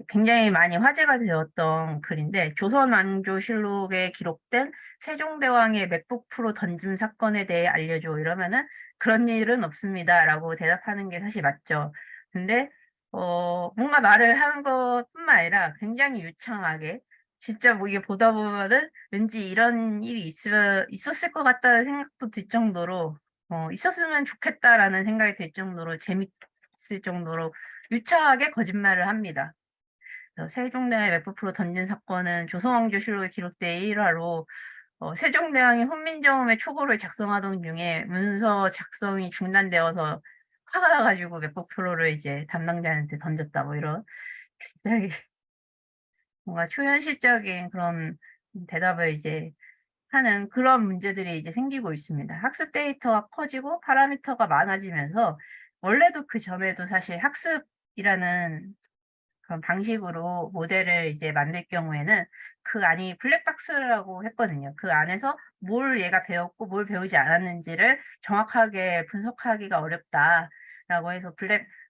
굉장히 많이 화제가 되었던 글인데 조선왕조실록에 기록된 세종대왕의 맥북 프로 던짐 사건에 대해 알려줘 이러면은 그런 일은 없습니다라고 대답하는 게 사실 맞죠. 근데 뭔가 말을 하는 것뿐만 아니라 굉장히 유창하게 진짜 뭐 이게 보다 보면은 왠지 이런 일이 있었을 것 같다는 생각도 들 정도로 있었으면 좋겠다라는 생각이 들 정도로 재밌을 정도로 유창하게 거짓말을 합니다. 세종대왕의 맥북프로 던진 사건은 조선왕조실록에 기록된 일화로 세종대왕이 훈민정음의 초고를 작성하던 중에 문서 작성이 중단되어서 화가 나가지고 맥북프로를 이제 담당자한테 던졌다 뭐 이런 굉장히 뭔가 초현실적인 그런 대답을 이제 하는 그런 문제들이 이제 생기고 있습니다. 학습 데이터가 커지고 파라미터가 많아지면서 원래도 그 전에도 사실 학습이라는 그런 방식으로 모델을 이제 만들 경우에는 그 안이 블랙박스라고 했거든요. 그 안에서 뭘 얘가 배웠고 뭘 배우지 않았는지를 정확하게 분석하기가 어렵다라고 해서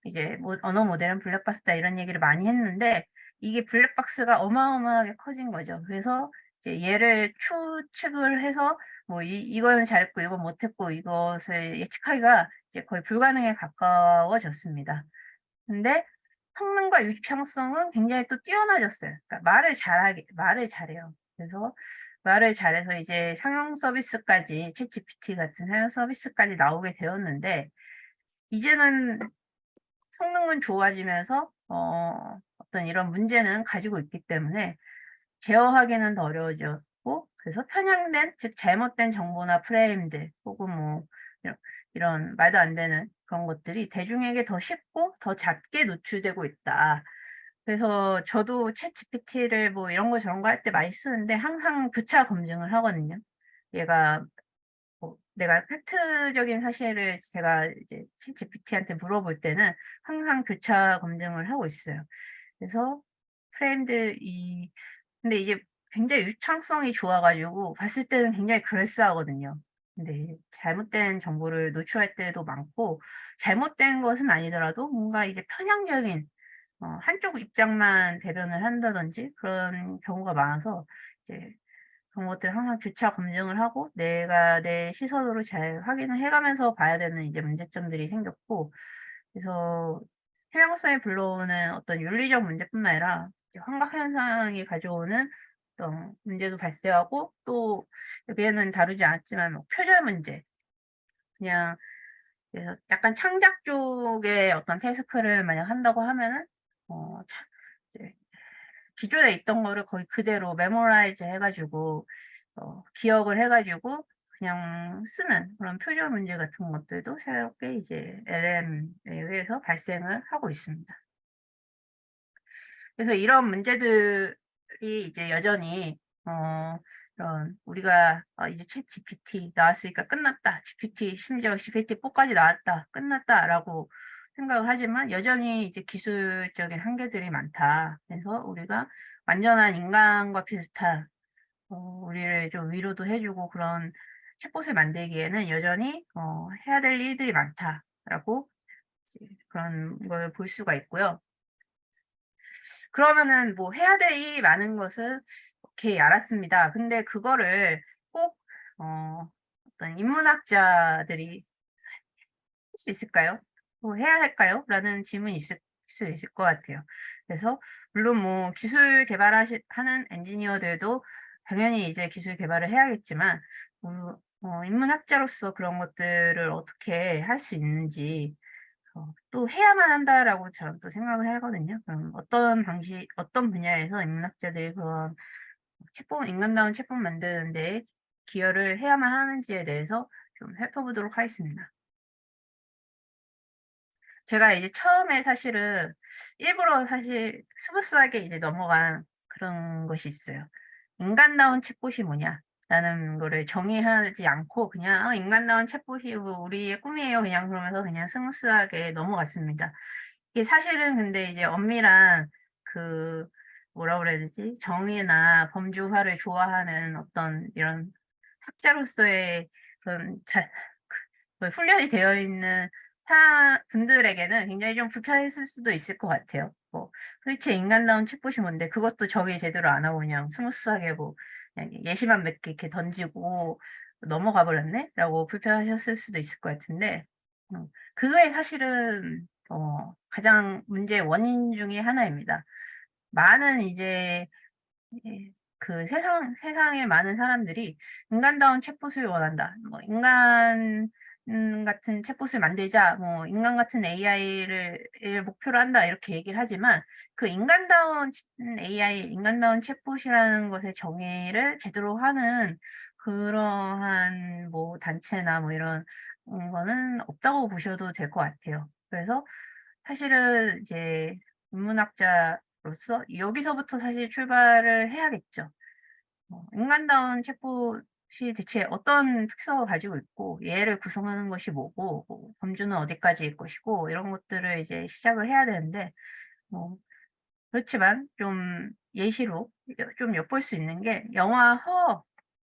이제 언어 모델은 블랙박스다 이런 얘기를 많이 했는데 이게 블랙박스가 어마어마하게 커진 거죠. 그래서 이제 얘를 추측을 해서 뭐 이거는 잘했고 이건 못했고 이것을 예측하기가 이제 거의 불가능에 가까워졌습니다. 근데 성능과 유창성은 굉장히 또 뛰어나졌어요. 그러니까 말을 잘해요. 그래서 말을 잘해서 이제 상용 서비스까지, 챗GPT 같은 상용 서비스까지 나오게 되었는데, 이제는 성능은 좋아지면서, 어떤 이런 문제는 가지고 있기 때문에 제어하기는 더 어려워졌고, 그래서 편향된, 즉 잘못된 정보나 프레임들, 혹은 뭐, 이런, 이런 말도 안 되는 그런 것들이 대중에게 더 쉽고 더 잦게 노출되고 있다. 그래서 저도 챗 GPT를 뭐 이런 거 저런 거 할 때 많이 쓰는데 항상 교차 검증을 하거든요. 얘가 뭐 내가 팩트적인 사실을 제가 이제 챗 GPT한테 물어볼 때는 항상 교차 검증을 하고 있어요. 그래서 프레임들이 근데 이게 굉장히 유창성이 좋아가지고 봤을 때는 굉장히 그럴싸하거든요. 근데 잘못된 정보를 노출할 때도 많고 잘못된 것은 아니더라도 뭔가 이제 편향적인 한쪽 입장만 대변을 한다든지 그런 경우가 많아서 이제 그런 것들을 항상 교차 검증을 하고 내가 내 시선으로 잘 확인을 해가면서 봐야 되는 이제 문제점들이 생겼고 그래서 해양성이 불러오는 어떤 윤리적 문제뿐만 아니라 이제 환각 현상이 가져오는 어떤 문제도 발생하고 또 여기에는 다루지 않았지만 뭐 표절 문제 그냥 그래서 약간 창작 쪽의 어떤 태스크를 만약 한다고 하면은 이제 기존에 있던 거를 거의 그대로 메모라이즈 해가지고 기억을 해가지고 그냥 쓰는 그런 표절 문제 같은 것들도 새롭게 이제 LM에 의해서 발생을 하고 있습니다. 그래서 이런 문제들이 이제 여전히 이런 우리가 이제 챗 GPT 나왔으니까 끝났다. GPT 심지어 GPT-4까지 나왔다. 끝났다라고 생각을 하지만 여전히 이제 기술적인 한계들이 많다. 그래서 우리가 완전한 인간과 비슷한 우리를 좀 위로도 해 주고 그런 챗봇을 만들기에는 여전히 해야 될 일들이 많다라고 이제 그런 걸 볼 수가 있고요. 그러면은 뭐 해야 될 일이 많은 것은 오케이 알았습니다. 근데 그거를 꼭 어떤 인문학자들이 할 수 있을까요? 뭐 해야 할까요? 라는 질문이 있을 수 있을 것 같아요. 그래서 물론 뭐 기술 하는 엔지니어들도 당연히 이제 기술 개발을 해야겠지만 인문학자로서 그런 것들을 어떻게 할 수 있는지 또 '해야만 한다.'라고 저는 또 생각을 하거든요. 그럼 어떤 분야에서 인문학자들이 그런 인간다운 챗봇 만드는 데 기여를 해야만 하는지에 대해서 좀 살펴보도록 하겠습니다. 제가 이제 처음에 사실은 일부러 사실 스무스하게 이제 넘어간 그런 것이 있어요. '인간다운 챗봇이 뭐냐.'라는 거를 정의하지 않고 그냥 '인간다운 챗봇이 뭐 우리의 꿈이에요.' 그냥 그러면서 그냥 스무스하게 넘어갔습니다. 이게 사실은 근데 이제 엄밀한 그 뭐라 그래야 되지? 정의나 범주화를 좋아하는 어떤 이런 학자로서의 그런 훈련이 되어 있는 분들에게는 굉장히 좀 불편했을 수도 있을 것 같아요. 뭐 도대체 인간다운 챗봇이 뭔데 그것도 정의 제대로 안 하고 그냥 스무스하게 뭐 그냥 예시만 몇 개 이렇게 던지고 '넘어가 버렸네.'라고 불편하셨을 수도 있을 것 같은데 그거에 사실은 가장 문제의 원인 중에 하나입니다. 많은 이제 그 세상의 많은 사람들이 "인간다운 챗봇을 원한다." 뭐 "인간 같은 챗봇을 만들자." 뭐 "인간 같은 AI를 목표로 한다." 이렇게 얘기를 하지만 그 인간다운 AI, 인간다운 챗봇이라는 것의 정의를 제대로 하는 그러한 뭐 단체나 뭐 이런 거는 없다고 보셔도 될 것 같아요. 그래서 사실은 이제 인문학자로서 여기서부터 사실 출발을 해야겠죠. 인간다운 챗봇이 대체 어떤 특성을 가지고 있고 얘를 구성하는 것이 뭐고 뭐 범주는 어디까지일 것이고 이런 것들을 이제 시작을 해야 되는데 뭐 그렇지만 좀 예시로 좀 엿볼 수 있는 게 영화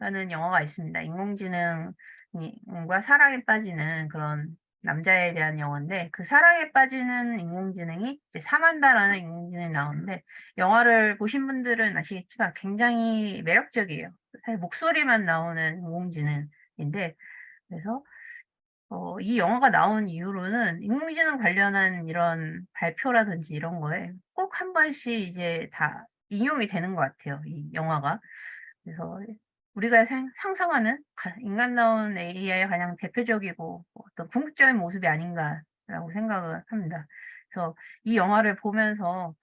허라는 영화가 있습니다. 인공지능이 과 사랑에 빠지는 그런 남자에 대한 영화인데 그 사랑에 빠지는 인공지능이 이제 사만다라는 인공지능이 나오는데 영화를 보신 분들은 아시겠지만 굉장히 매력적이에요. 사실 목소리만 나오는 인공지능인데 그래서 이 영화가 나온 이후로는 인공지능 관련한 이런 발표라든지 이런 거에 꼭 한 번씩 이제 다 인용이 되는 것 같아요, 이 영화가. 그래서 우리가 상상하는 인간다운 AI의 가장 대표적이고 어떤 궁극적인 모습이 아닌가라고 생각을 합니다. 그래서 이 영화를 보면서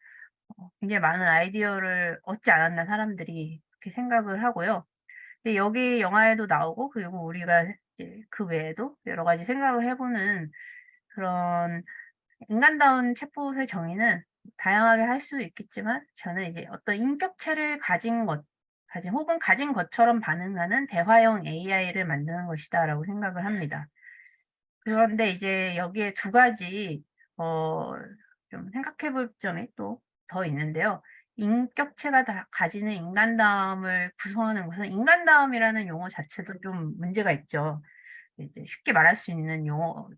굉장히 많은 아이디어를 얻지 않았나 사람들이 그렇게 생각을 하고요. 근데 여기 영화에도 나오고 그리고 우리가 이제 그 외에도 여러 가지 생각을 해 보는 그런 인간다운 챗봇의 정의는 다양하게 할 수 있겠지만 저는 이제 어떤 인격체를 가진 것처럼 반응하는 대화형 AI를 만드는 것이다라고 생각을 합니다. 그런데 이제 여기에 두 가지 어 좀 생각해 볼 점이 또 더 있는데요. 인격체가 다 가지는 인간다움을 구성하는 것은 인간다움이라는 용어 자체도 좀 문제가 있죠. 이제 쉽게 말할 수 있는 용어가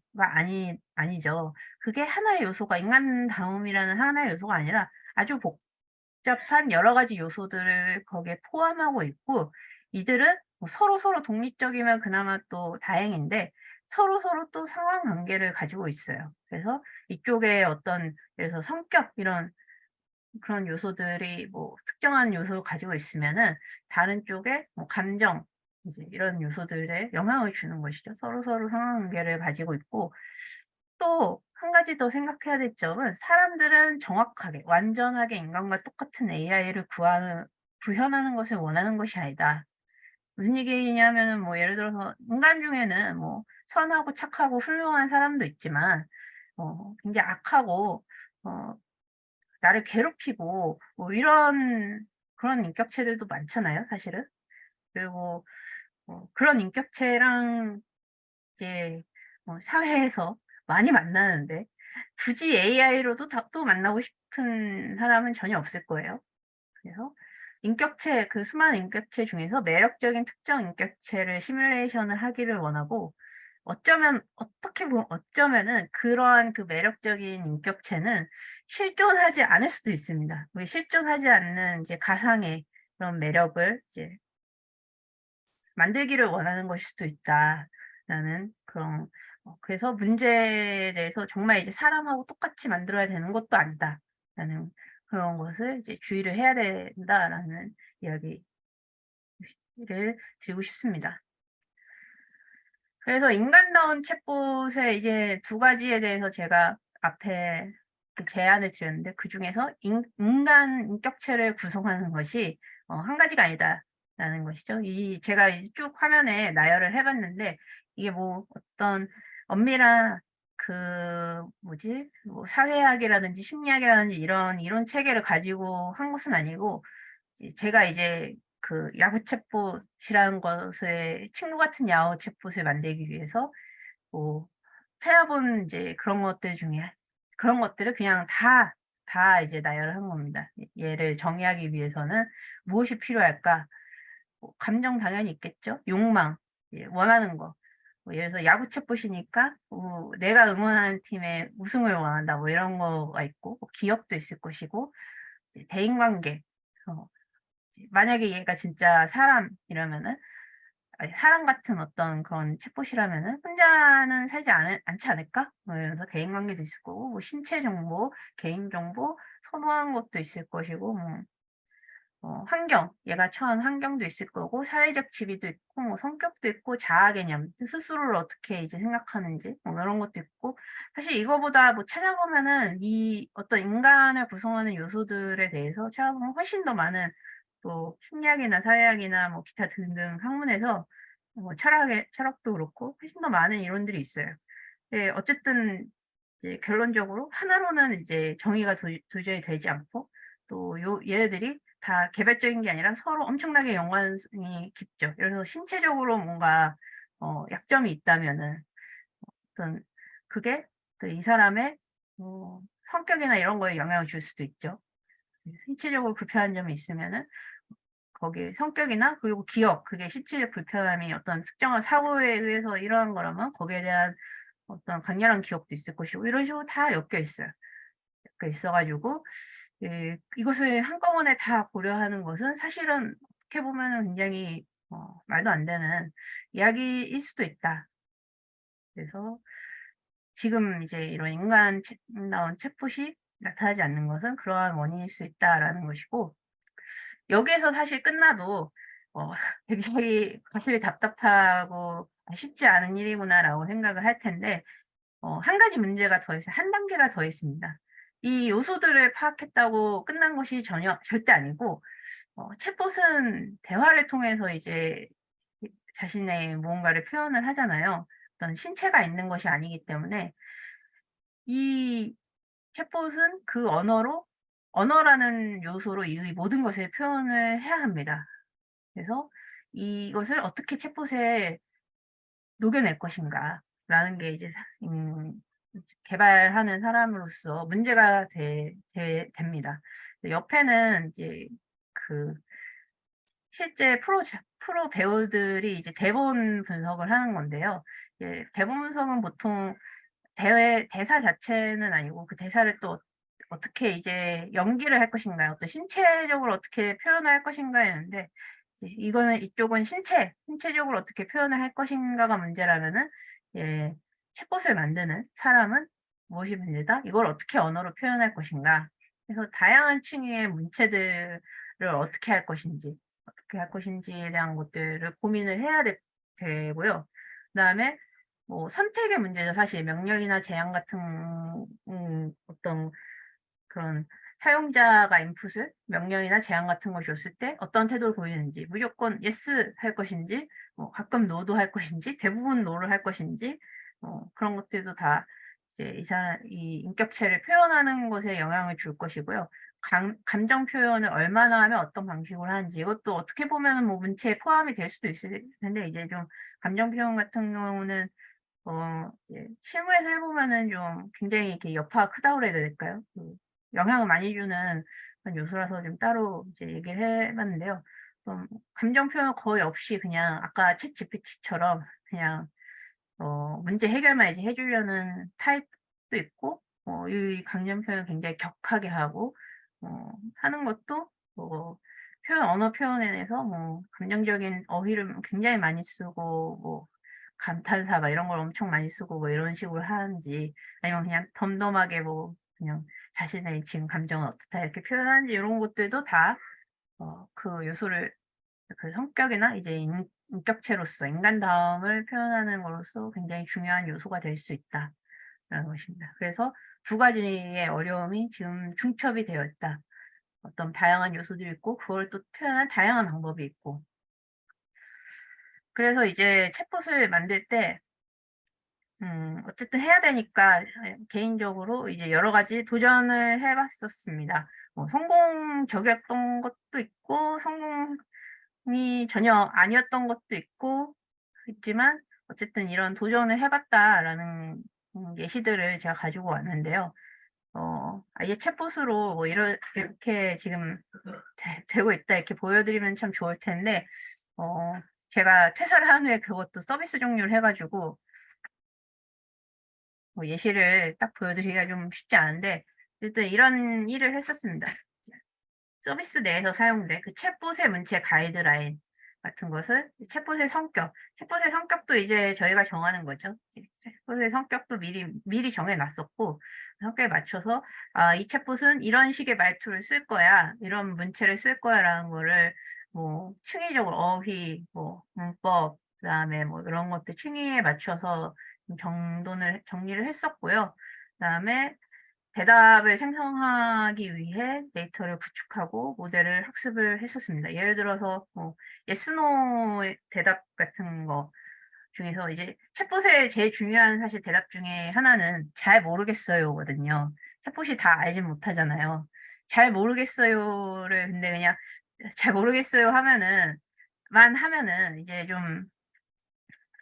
아니죠. 그게 하나의 요소가 인간다움이라는 하나의 요소가 아니라 아주 복잡한 여러 가지 요소들을 거기에 포함하고 있고 이들은 뭐 서로서로 독립적이면 그나마 또 다행인데 서로서로 또 상호관계를 가지고 있어요. 그래서 이쪽에 어떤 예를 들어서 성격 이런 그런 요소들이 뭐 특정한 요소를 가지고 있으면은 다른 쪽에 뭐 감정 이제 이런 요소들에 영향을 주는 것이죠. 서로서로 상관관계를 가지고 있고 또 한 가지 더 생각해야 될 점은 사람들은 정확하게 완전하게 인간과 똑같은 AI를 구현하는 것을 원하는 것이 아니다. 무슨 얘기냐면은 뭐 예를 들어서 인간 중에는 뭐 선하고 착하고 훌륭한 사람도 있지만 굉장히 악하고 어 나를 괴롭히고 뭐 이런 그런 인격체들도 많잖아요, 사실은. 그리고 그런 인격체랑 이제 사회에서 많이 만나는데 굳이 AI로도 또 만나고 싶은 사람은 전혀 없을 거예요. 그래서 인격체 그 수많은 인격체 중에서 매력적인 특정 인격체를 시뮬레이션을 하기를 원하고 어떻게 보면 어쩌면은 그러한 그 매력적인 인격체는 실존하지 않을 수도 있습니다. 왜 실존하지 않는 이제 가상의 그런 매력을 이제 만들기를 원하는 것일 수도 있다라는 그런 그래서 문제에 대해서 정말 이제 '사람하고 똑같이 만들어야 되는 것도 아니다.'라는 그런 것을 이제 주의를 해야 된다라는 이야기를 드리고 싶습니다. 그래서 인간다운 챗봇의 이제 두 가지에 대해서 제가 앞에 그 제안을 드렸는데 그중에서 인간 인격체를 구성하는 것이 한 가지가 아니다라는 것이죠. 제가 이제 쭉 화면에 나열을 해 봤는데 이게 뭐 어떤 엄밀한 그 뭐지 뭐 사회학이라든지 심리학이라든지 이런 이론 체계를 가지고 한 것은 아니고 제가 이제 그 야후 챗봇이라는 것의 친구 같은 야후 챗봇을 만들기 위해서 뭐 찾아본 이제 그런 것들 중에 그런 것들을 그냥 다 이제 나열을 한 겁니다. 얘를 정의하기 위해서는 무엇이 필요할까? 뭐 감정 당연히 있겠죠. 욕망, 예 원하는 거. 뭐 예를 들어서 야구 챗봇이니까 내가 응원하는 팀의 우승을 원한다 뭐 이런 거가 있고 뭐 기억도 있을 것이고 이제 대인관계 어 만약에 얘가 진짜 사람이라면은 아니 사람 같은 어떤 그런 챗봇이라면은 '혼자는 살지 않지 않을까?' 뭐 이러면서 대인관계도 있을 거고 뭐 신체 정보, 개인 정보 선호하는 것도 있을 것이고 뭐 환경, 얘가 처한 환경도 있을 거고 사회적 지위도 있고 뭐 성격도 있고 자아 개념, 스스로를 어떻게 이제 생각하는지 뭐 이런 것도 있고 사실 이거보다 뭐 찾아보면은 이 어떤 인간을 구성하는 요소들에 대해서 찾아보면 훨씬 더 많은 또 심리학이나 사회학이나 뭐 기타 등등 학문에서 철학도 그렇고 훨씬 더 많은 이론들이 있어요. 예 어쨌든 이제 결론적으로 하나로는 이제 정의가 도저히 되지 않고 또 얘네들이 다 개별적인 게 아니라 서로 엄청나게 연관성이 깊죠. 그래서 신체적으로 뭔가 약점이 있다면은 어떤 그게 또 이 사람의 성격이나 이런 거에 영향을 줄 수도 있죠. 신체적으로 불편한 점이 있으면은 거기에 성격이나 그리고 기억 그게 신체적 불편함이 어떤 특정한 사고에 의해서 일어난 거라면 거기에 대한 어떤 강렬한 기억도 있을 것이고 이런 식으로 다 엮여 있어요. 엮여 있어 가지고 이것을 한꺼번에 다 고려하는 것은 사실은 어떻게 보면은 굉장히 말도 안 되는 이야기일 수도 있다. 그래서 지금 이제 이런 인간 나온 챗봇이 나타나지 않는 것은 그러한 원인일 수 있다라는 것이고 여기에서 사실 끝나도 어 굉장히 가슴이 답답하고 '아 쉽지 않은 일이구나.'라고 생각을 할 텐데 한 가지 문제가 더 있어요. 한 단계가 더 있습니다. 이 요소들을 파악했다고 끝난 것이 전혀 절대 아니고 챗봇은 대화를 통해서 이제 자신의 무언가를 표현을 하잖아요. 어떤 신체가 있는 것이 아니기 때문에 이 챗봇은 그 언어라는 요소로 이 모든 것을 표현을 해야 합니다. 그래서 이것을 어떻게 챗봇에 녹여낼 것인가라는 게 이제 개발하는 사람으로서 문제가 됩니다. 옆에는 이제 그 실제 프로 배우들이 이제 대본 분석을 하는 건데요. 대본 분석은 보통 대사 자체는 아니고 그 대사를 또 어떻게 이제 연기를 할 것인가, 어떤 신체적으로 어떻게 표현을 할 것인가였는데 이쪽은 신체적으로 어떻게 표현을 할 것인가가 문제라면은 예 챗봇을 만드는 사람은 무엇이 문제다? 이걸 어떻게 언어로 표현할 것인가. 그래서 다양한 층의 문체들을 어떻게 할 것인지 어떻게 할 것인지에 대한 것들을 고민을 해야 되고요. 그다음에 뭐 선택의 문제죠. 사실 명령이나 제한 같은 어떤 그런 사용자가 인풋을 명령이나 제한 같은 걸 줬을 때 어떤 태도를 보이는지, 무조건 yes 할 것인지, 가끔 no도 할 것인지, 대부분 no를 할 것인지, 그런 것들도 다 이제 이 인격체를 표현하는 것에 영향을 줄 것이고요. 감정 표현을 얼마나 하면 어떤 방식으로 하는지, 이것도 어떻게 보면은 뭐 문체에 포함이 될 수도 있을 텐데, 이제 좀 감정 표현 같은 경우는 이제 실무에서 해보면은 좀 굉장히 이렇게 여파가 크다고 그래야 될까요? 영향을 많이 주는 그런 요소라서 좀 따로 이제 얘기를 해봤는데요. 감정 표현 거의 없이 그냥 아까 챗 GPT처럼 그냥 문제 해결만 이제 해주려는 타입도 있고, 이 감정 표현 굉장히 격하게 하고, 하는 것도 언어 표현에서 뭐 감정적인 어휘를 굉장히 많이 쓰고, 뭐 감탄사 막 이런 걸 엄청 많이 쓰고 뭐 이런 식으로 하는지, 아니면 그냥 덤덤하게 뭐 그냥 자신의 지금 감정은 어떻다 이렇게 표현하는지, 이런 것들도 다 그 요소를, 그 성격이나 이제 인격체로서 인간다움을 표현하는 것으로서 굉장히 중요한 요소가 될 수 있다라는 것입니다. 그래서 두 가지의 어려움이 지금 중첩이 되어 있다. 어떤 다양한 요소들이 있고 그걸 또 표현한 다양한 방법이 있고. 그래서 이제 챗봇을 만들 때 어쨌든 해야 되니까 개인적으로 이제 여러 가지 도전을 해 봤었습니다. 성공적이었던 것도 있고 성공이 전혀 아니었던 것도 있지만 어쨌든 이런 도전을 해 봤다라는 예시들을 제가 가지고 왔는데요. 아예 챗봇으로 뭐 이렇게 지금 되고 있다 이렇게 보여드리면 참 좋을 텐데, 제가 퇴사를 한 후에 그것도 서비스 종료를 해 가지고 예시를 딱 보여드리기가 좀 쉽지 않은데, 어쨌든 이런 일을 했었습니다. 서비스 내에서 사용된 그 챗봇의 문체 가이드라인 같은 것을, 챗봇의 성격도 이제 저희가 정하는 거죠. 챗봇의 성격도 미리 정해 놨었고, 성격에 맞춰서 이 챗봇은 이런 식의 말투를 쓸 거야, 이런 문체를 쓸 거야라는 거를 뭐 충의적으로 어휘, 뭐 문법, 그다음에 뭐 이런 것들 충의에 맞춰서 정리를 했었고요. 그다음에 대답을 생성하기 위해 데이터를 구축하고 모델을 학습을 했었습니다. 예를 들어서 뭐 yes, no의 대답 같은 거 중에서 이제 챗봇의 제일 중요한 사실 대답 중에 하나는 "잘 모르겠어요."거든요. 챗봇이 다 알진 못하잖아요. "잘 모르겠어요."를 근데 그냥 "잘 모르겠어요." 하면은 이제 좀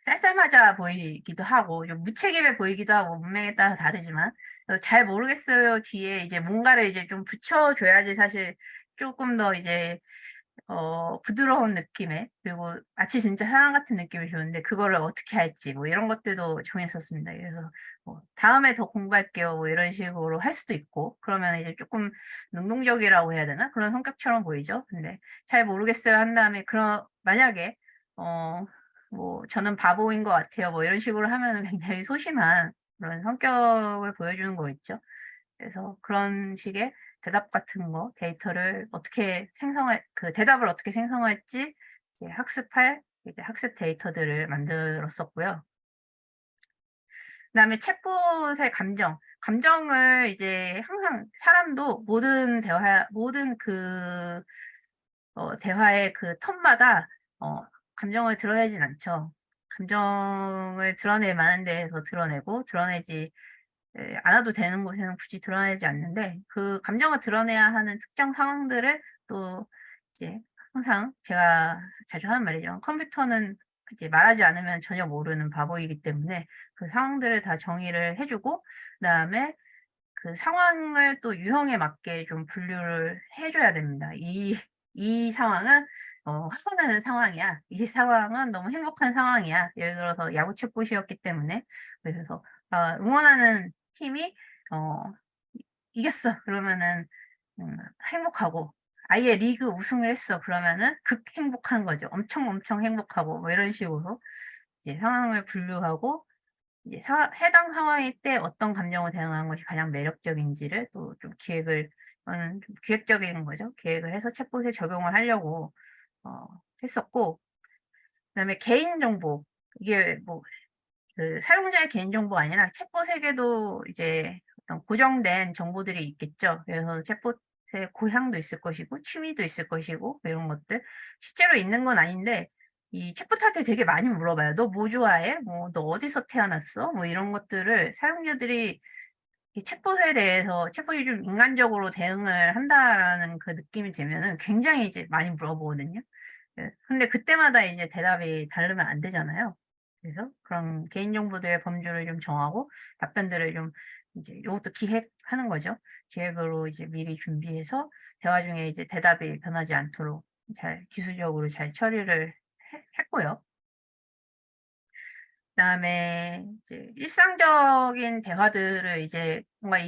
쌀쌀맞아 보이기도 하고 좀 무책임해 보이기도 하고, 문맥에 따라 다르지만. 그래서 "잘 모르겠어요." 뒤에 이제 뭔가를 이제 좀 붙여 줘야지 사실 쪼끔 더 이제 부드러운 느낌의, 그리고 마치 진짜 사람 같은 느낌이 좋은데 그거를 어떻게 할지 뭐 이런 것들도 정했었습니다. 그래서 뭐 "다음에 더 공부할게요." 뭐 이런 식으로 할 수도 있고, 그러면 이제 쪼끔 능동적이라고 해야 되나? 그런 성격처럼 보이죠. 근데 "잘 모르겠어요." 한 다음에 만약에 어 뭐 "저는 바보인 것 같아요." 뭐 이런 식으로 하면은 굉장히 소심한 그런 성격을 보여주는 거겠죠. 그래서 그런 식의 대답 같은 거, 데이터를 어떻게 대답을 어떻게 생성할지 이제 학습할 이제 학습 데이터들을 만들었었고요. 그다음에 챗봇의 감정을 이제 항상 사람도 모든 대화의 그 톤마다 감정을 드러내진 않죠. 감정을 드러낼 만한 데에서 드러내지 않아도 되는 곳에는 굳이 드러내지 않는데, 그 감정을 드러내야 하는 특정 상황들을 또 이제 항상 제가 자주 하는 말이죠. 컴퓨터는 이제 말하지 않으면 전혀 모르는 바보이기 때문에 그 상황들을 다 정의를 해 주고, 그다음에 그 상황을 또 유형에 맞게 좀 분류를 해 줘야 됩니다. 이 상황은 화가 나는 상황이야. 이 상황은 너무 행복한 상황이야. 예를 들어서 야구 챗봇이었기 때문에. 그래서 응원하는 팀이 어 이겼어 그러면은 행복하고, 아예 리그 우승을 했어 그러면은 극행복한 거죠. 엄청, 엄청 행복하고 뭐 이런 식으로 이제 상황을 분류하고, 이제 해당 상황일 때 어떤 감정을 대응하는 것이 가장 매력적인지를 또 좀 기획을, 좀 기획적인 거죠. 계획을 해서 챗봇에 적용을 하려고 했었고, 그다음에 개인정보, 이게 뭐 그 사용자의 개인정보가 아니라 챗봇에게도 이제 어떤 고정된 정보들이 있겠죠. 그래서 챗봇의 고향도 있을 것이고 취미도 있을 것이고 뭐 이런 것들 실제로 있는 건 아닌데 이 챗봇한테 되게 많이 물어봐요. "너 뭐 좋아해?" 뭐 "너 어디서 태어났어?" 뭐 이런 것들을 사용자들이 이 챗봇에 대해서 '챗봇이 좀 인간적으로 대응을 한다.'라는 그 느낌이 들면은 굉장히 이제 많이 물어보거든요. 예. 근데 그때마다 이제 대답이 다르면 안 되잖아요. 그래서 그런 개인정보들의 범주를 좀 정하고 답변들을 좀 이제 요것도 기획하는 거죠. 기획으로 이제 미리 준비해서 대화 중에 이제 대답이 변하지 않도록 잘 기술적으로 잘 처리를 했고요. 그다음에 이제 일상적인 대화들을 이제 뭔가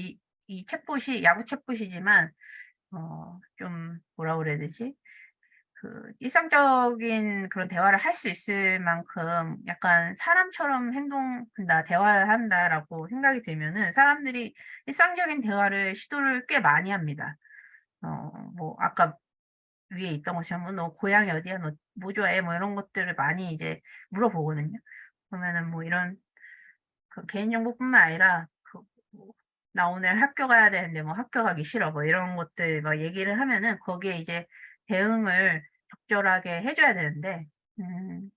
이 챗봇이 야구 챗봇이지만 좀 뭐라 그래야 되지? 그 일상적인 그런 대화를 할 수 있을 만큼 약간 '사람처럼 행동한다. 대화를 한다.'라고 생각이 들면은 사람들이 일상적인 대화를 시도를 꽤 많이 합니다. 뭐 아까 위에 있던 것처럼 뭐 "너 고향이 어디야? 너 뭐 좋아해?" 뭐 이런 것들을 많이 이제 물어보거든요. 그러면은 뭐 이런 그 개인정보뿐만 아니라 그 뭐 "나 오늘 학교 가야 되는데 뭐 학교 가기 싫어." 뭐 이런 것들 막 얘기를 하면은 거기에 이제 대응을 적절하게 해 줘야 되는데 음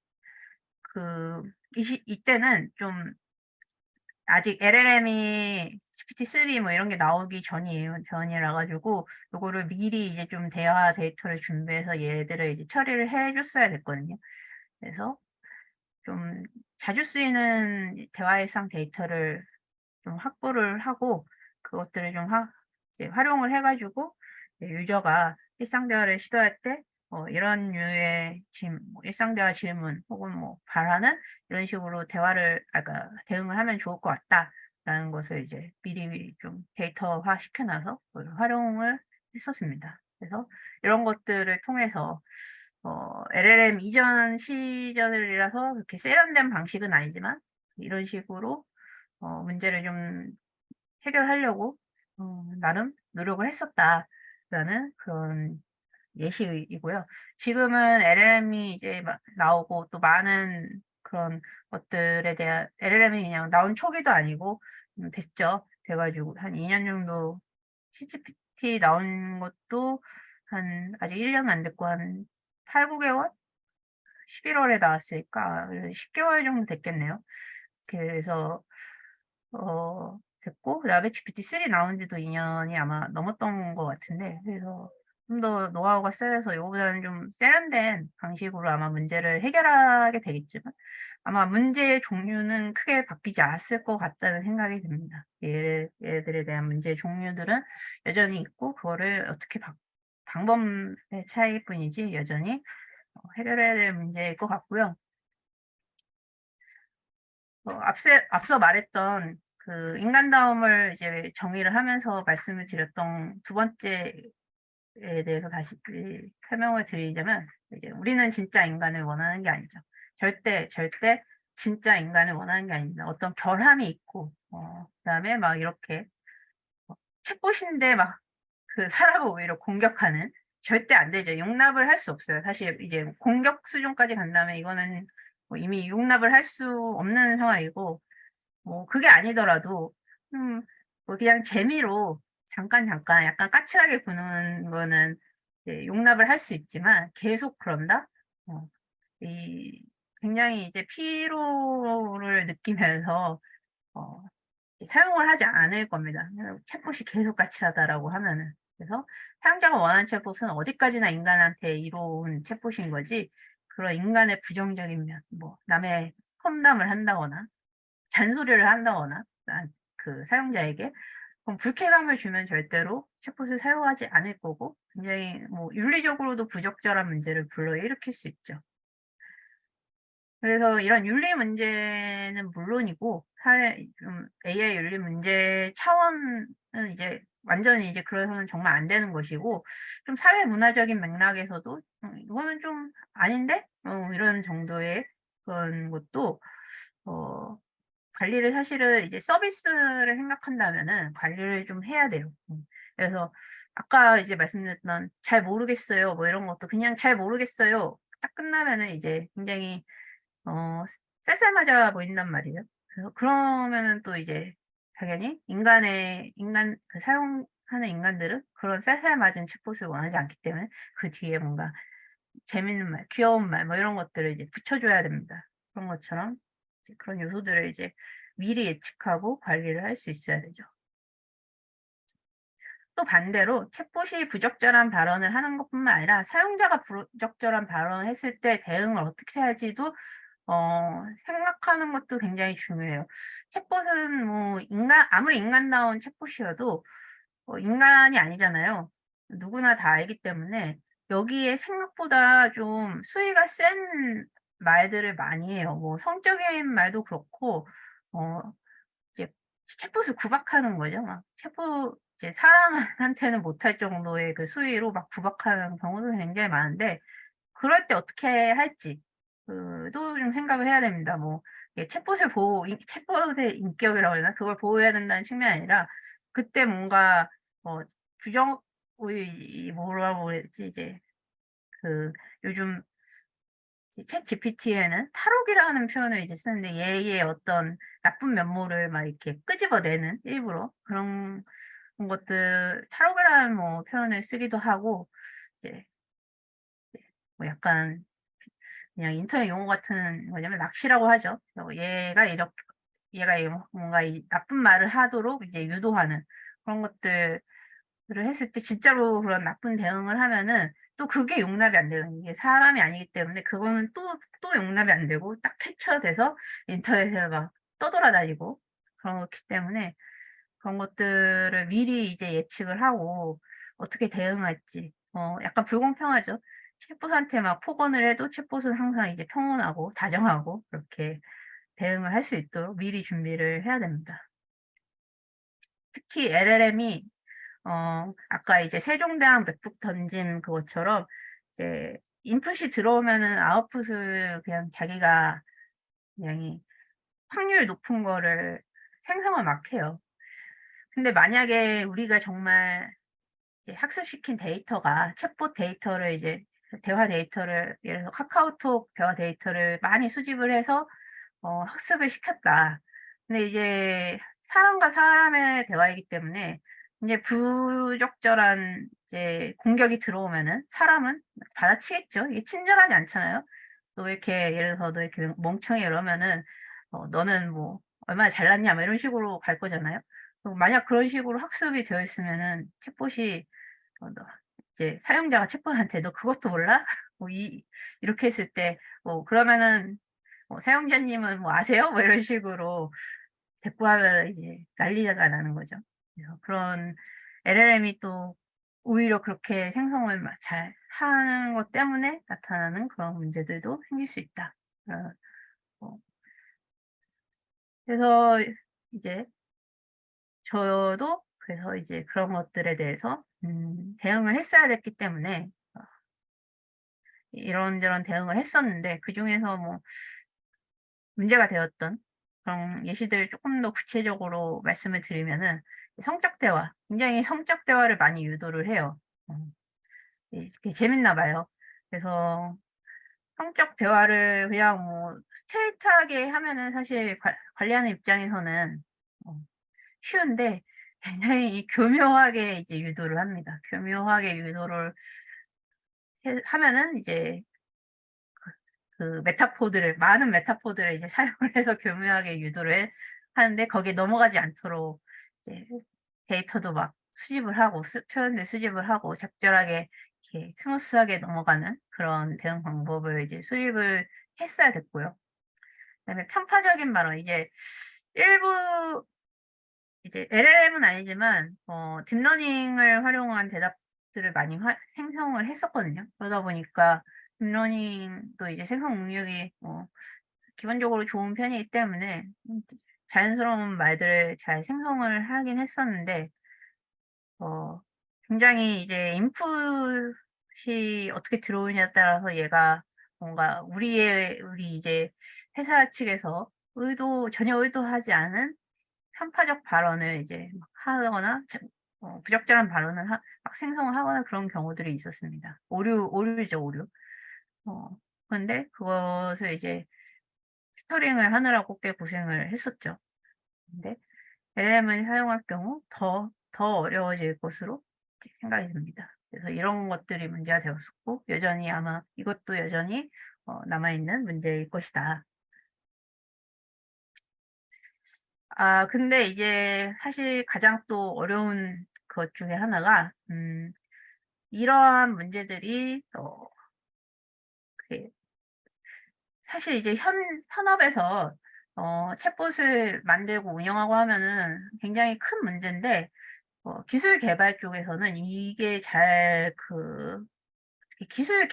그 이때는 좀 아직 LLM이 GPT-3 뭐 이런 게 나오기 전이라 가지고 요거를 미리 이제 좀 대화 데이터를 준비해서 얘들을 이제 처리를 해 줬어야 됐거든요. 그래서 좀 자주 쓰이는 대화 일상 데이터를 좀 확보를 하고 그것들을 좀 이제 활용을 해 가지고 이제 유저가 일상 대화를 시도할 때 이런 류의 뭐 일상 대화 질문 혹은 뭐 발언은 이런 식으로 대화를 그러니까 대응을 하면 좋을 것 같다라는 것을 이제 미리 좀 데이터화 시켜 놔서 그걸 활용을 했었습니다. 그래서 이런 것들을 통해서 LLM 이전 시절이라서 그렇게 세련된 방식은 아니지만 이런 식으로 문제를 좀 해결하려고 나름 노력을 했었다라는 그런 예시이고요. 지금은 LLM이 이제 막 나오고 또 많은 그런 것들에 대한 LLM이 그냥 나온 초기도 아니고 됐죠. 돼 가지고 한 2년 정도 ChatGPT 나온 것도 한 아직 1 년은 안 됐고 한 8-9 개월? 11 월에 나왔으니까 10 개월 정도 됐겠네요. 그래서 됐고 그다음에 GPT-3 나온 지도 2 년이 아마 넘었던 것 같은데 그래서 좀 더 노하우가 쌓여서 이거보다는 좀 세련된 방식으로 아마 문제를 해결하게 되겠지만 아마 문제의 종류는 크게 바뀌지 않았을 것 같다는 생각이 듭니다. 얘들에 대한 문제의 종류들은 여전히 있고 그거를 어떻게 방법의 차이일 뿐이지 여전히 해결해야 될 문제일 것 같고요. 앞서 말했던 그 인간다움을 이제 정의를 하면서 말씀을 드렸던 두 번째에 대해서 다시 설명을 드리자면 이제 우리는 진짜 인간을 원하는 게 아니죠. 절대 진짜 인간을 원하는 게 아닙니다. 어떤 결함이 있고 그다음에 막 이렇게 챗봇인데 막 그 사람을 오히려 공격하는 절대 안 되죠. 용납을 할 수 없어요. 사실 이제 공격 수준까지 간다면 이거는 뭐 이미 용납을 할 수 없는 상황이고 뭐 그게 아니더라도 음 뭐 그냥 재미로 잠깐 약간 까칠하게 구는 거는 이제 용납을 할 수 있지만 계속 그런다? 어 이 굉장히 이제 피로를 느끼면서 어 사용을 하지 않을 겁니다. 챗봇이 계속 까칠하다라고 하면은. 그래서 사용자가 원하는 챗봇은 어디까지나 인간한테 이로운 챗봇인 거지 그런 인간의 부정적인 면 뭐 남의 험담을 한다거나 잔소리를 한다거나 그 사용자에게 그럼 불쾌감을 주면 절대로 챗봇을 사용하지 않을 거고 굉장히 뭐 윤리적으로도 부적절한 문제를 불러일으킬 수 있죠. 그래서 이런 윤리 문제는 물론이고 사회 AI 윤리 문제 차원은 이제 완전히 이제 그래서는 정말 안 되는 것이고 좀 사회 문화적인 맥락에서도 '이거는 좀 아닌데?' 이런 정도의 그런 것도 어 관리를 사실은 이제 서비스를 생각한다면은 관리를 좀 해야 돼요. 그래서 아까 이제 말씀드렸던 "잘 모르겠어요." 뭐 이런 것도 그냥 "잘 모르겠어요." 딱 끝나면은 이제 굉장히 쌀쌀맞아 보인단 말이에요. 그래서 그러면은 또 이제 당연히 인간 사용하는 인간들은 그런 쌀쌀맞은 챗봇을 원하지 않기 때문에 그 뒤에 뭔가 재밌는 말, 귀여운 말 뭐 이런 것들을 이제 붙여 줘야 됩니다. 그런 것처럼 이제 그런 요소들을 이제 미리 예측하고 관리를 할 수 있어야 되죠. 또 반대로 챗봇이 부적절한 발언을 하는 것뿐만 아니라 사용자가 부적절한 발언을 했을 때 대응을 어떻게 할지도 생각하는 것도 굉장히 중요해요. 챗봇은 뭐 아무리 인간다운 챗봇이어도 인간이 아니잖아요. 누구나 다 알기 때문에 여기에 생각보다 좀 수위가 센 말들을 많이 해요. 뭐 성적인 말도 그렇고 어 이제 챗봇을 구박하는 거죠. 막 챗봇 이제 사람한테는 못할 정도의 그 수위로 막 구박하는 경우도 굉장히 많은데 그럴 때 어떻게 할지 도 좀 생각을 해야 됩니다. 뭐 이게 챗봇의 인격이라고 해야 되나? 그걸 보호해야 된다는 측면이 아니라 그때 뭔가 어 부정 이 뭐라고 그랬지 이제 그 요즘 이 챗GPT에는 탈옥이라는 표현을 이제 쓰는데 얘의 어떤 나쁜 면모를 막 이렇게 끄집어내는 일부러 그런 것들 탈옥이라는 뭐 표현을 쓰기도 하고 이제 뭐 약간 그냥 인터넷 용어 같은 뭐냐면 낚시라고 하죠. 얘가 뭔가 이 나쁜 말을 하도록 이제 유도하는 그런 것들을 했을 때 진짜로 그런 나쁜 대응을 하면은 또 그게 용납이 안 돼요. 이게 사람이 아니기 때문에 그거는 또 용납이 안 되고 딱 캡처돼서 인터넷에 막 떠돌아다니고 그런 거기 때문에 그런 것들을 미리 이제 예측을 하고 어떻게 대응할지 약간 불공평하죠. 챗봇한테 막 폭언을 해도 챗봇은 항상 이제 평온하고 다정하고 그렇게 대응을 할 수 있도록 미리 준비를 해야 됩니다. 특히 LLM이 아까 이제 세종대왕 맥북 던짐 그것처럼 이제 인풋이 들어오면은 아웃풋을 그냥 자기가 그냥 이 확률 높은 거를 생성을 막 해요. 근데 만약에 우리가 정말 이제 학습시킨 데이터가 챗봇 데이터를 이제 대화 데이터를 예를 들어서 카카오톡 대화 데이터를 많이 수집을 해서 학습을 시켰다. 근데 이제 사람과 사람의 대화이기 때문에 인제 부적절한 이제 공격이 들어오면은 사람은 받아치겠죠. 이게 친절하지 않잖아요. "너 왜 이렇게" 예를 들어서 "너 왜 이렇게 멍청해?" 이러면은 "너는 뭐 얼마나 잘났냐?" 뭐 이런 식으로 갈 거잖아요. 만약 그런 식으로 학습이 되어 있으면은 챗봇이 너 이제 사용자가 챗봇한테 "너 그것도 몰라?" 뭐 이렇게 했을 때 그러면은 "사용자님은 뭐 아세요?" 뭐 이런 식으로 대꾸하면 이제 난리가 나는 거죠. 그래서 그런 LLM이 또 오히려 그렇게 생성을 막 잘하는 것 때문에 나타나는 그런 문제들도 생길 수 있다. 뭐 그래서 이제 저도 그래서 이제 그런 것들에 대해서 대응을 했어야 됐기 때문에 이런저런 대응을 했었는데 그중에서 뭐 문제가 되었던 그런 예시들을 쪼끔 더 구체적으로 말씀을 드리면은 성적 대화, 굉장히 성적 대화를 많이 유도를 해요. 어 이게 재밌나 봐요. 그래서 성적 대화를 그냥 뭐 스트레이트하게 하면은 사실 관리하는 입장에서는 어 쉬운데 굉장히 이 교묘하게 이제 유도를 합니다. 교묘하게 유도를 하면은 이제 그 많은 메타포들을 이제 사용을 해서 교묘하게 유도를 하는데 거기에 넘어가지 않도록 이제 데이터도 막 수집을 하고 표현들 수집을 하고 적절하게 이렇게 스무스하게 넘어가는 그런 대응 방법을 이제 수립을 했어야 됐고요. 그다음에 편파적인 발언 이제 일부 이제 LLM은 아니지만 딥러닝을 활용한 대답들을 많이 생성을 했었거든요. 그러다 보니까 딥러닝도 이제 생성 능력이 기본적으로 좋은 편이기 때문에 자연스러운 말들을 잘 생성을 하긴 했었는데 어 굉장히 이제 인풋이 어떻게 들어오냐에 따라서 얘가 뭔가 우리 이제 회사 측에서 전혀 의도하지 않은 편파적 발언을 이제 막 하거나 부적절한 발언을 막 생성을 하거나 그런 경우들이 있었습니다. 오류죠, 오류. 그런데 그것을 이제 튜터링을 하느라고 꽤 고생을 했었죠. 근데 LLM을 사용할 경우 더 어려워질 것으로 생각이 듭니다. 그래서 이런 것들이 문제가 되었었고, 여전히 아마 이것도 여전히 남아있는 문제일 것이다. 근데 이제 사실 가장 또 어려운 것 중에 하나가, 이러한 문제들이, 그 사실 이제 현업에서, 챗봇을 만들고 운영하고 하면은 굉장히 큰 문제인데, 기술 개발 쪽에서는 이게 기술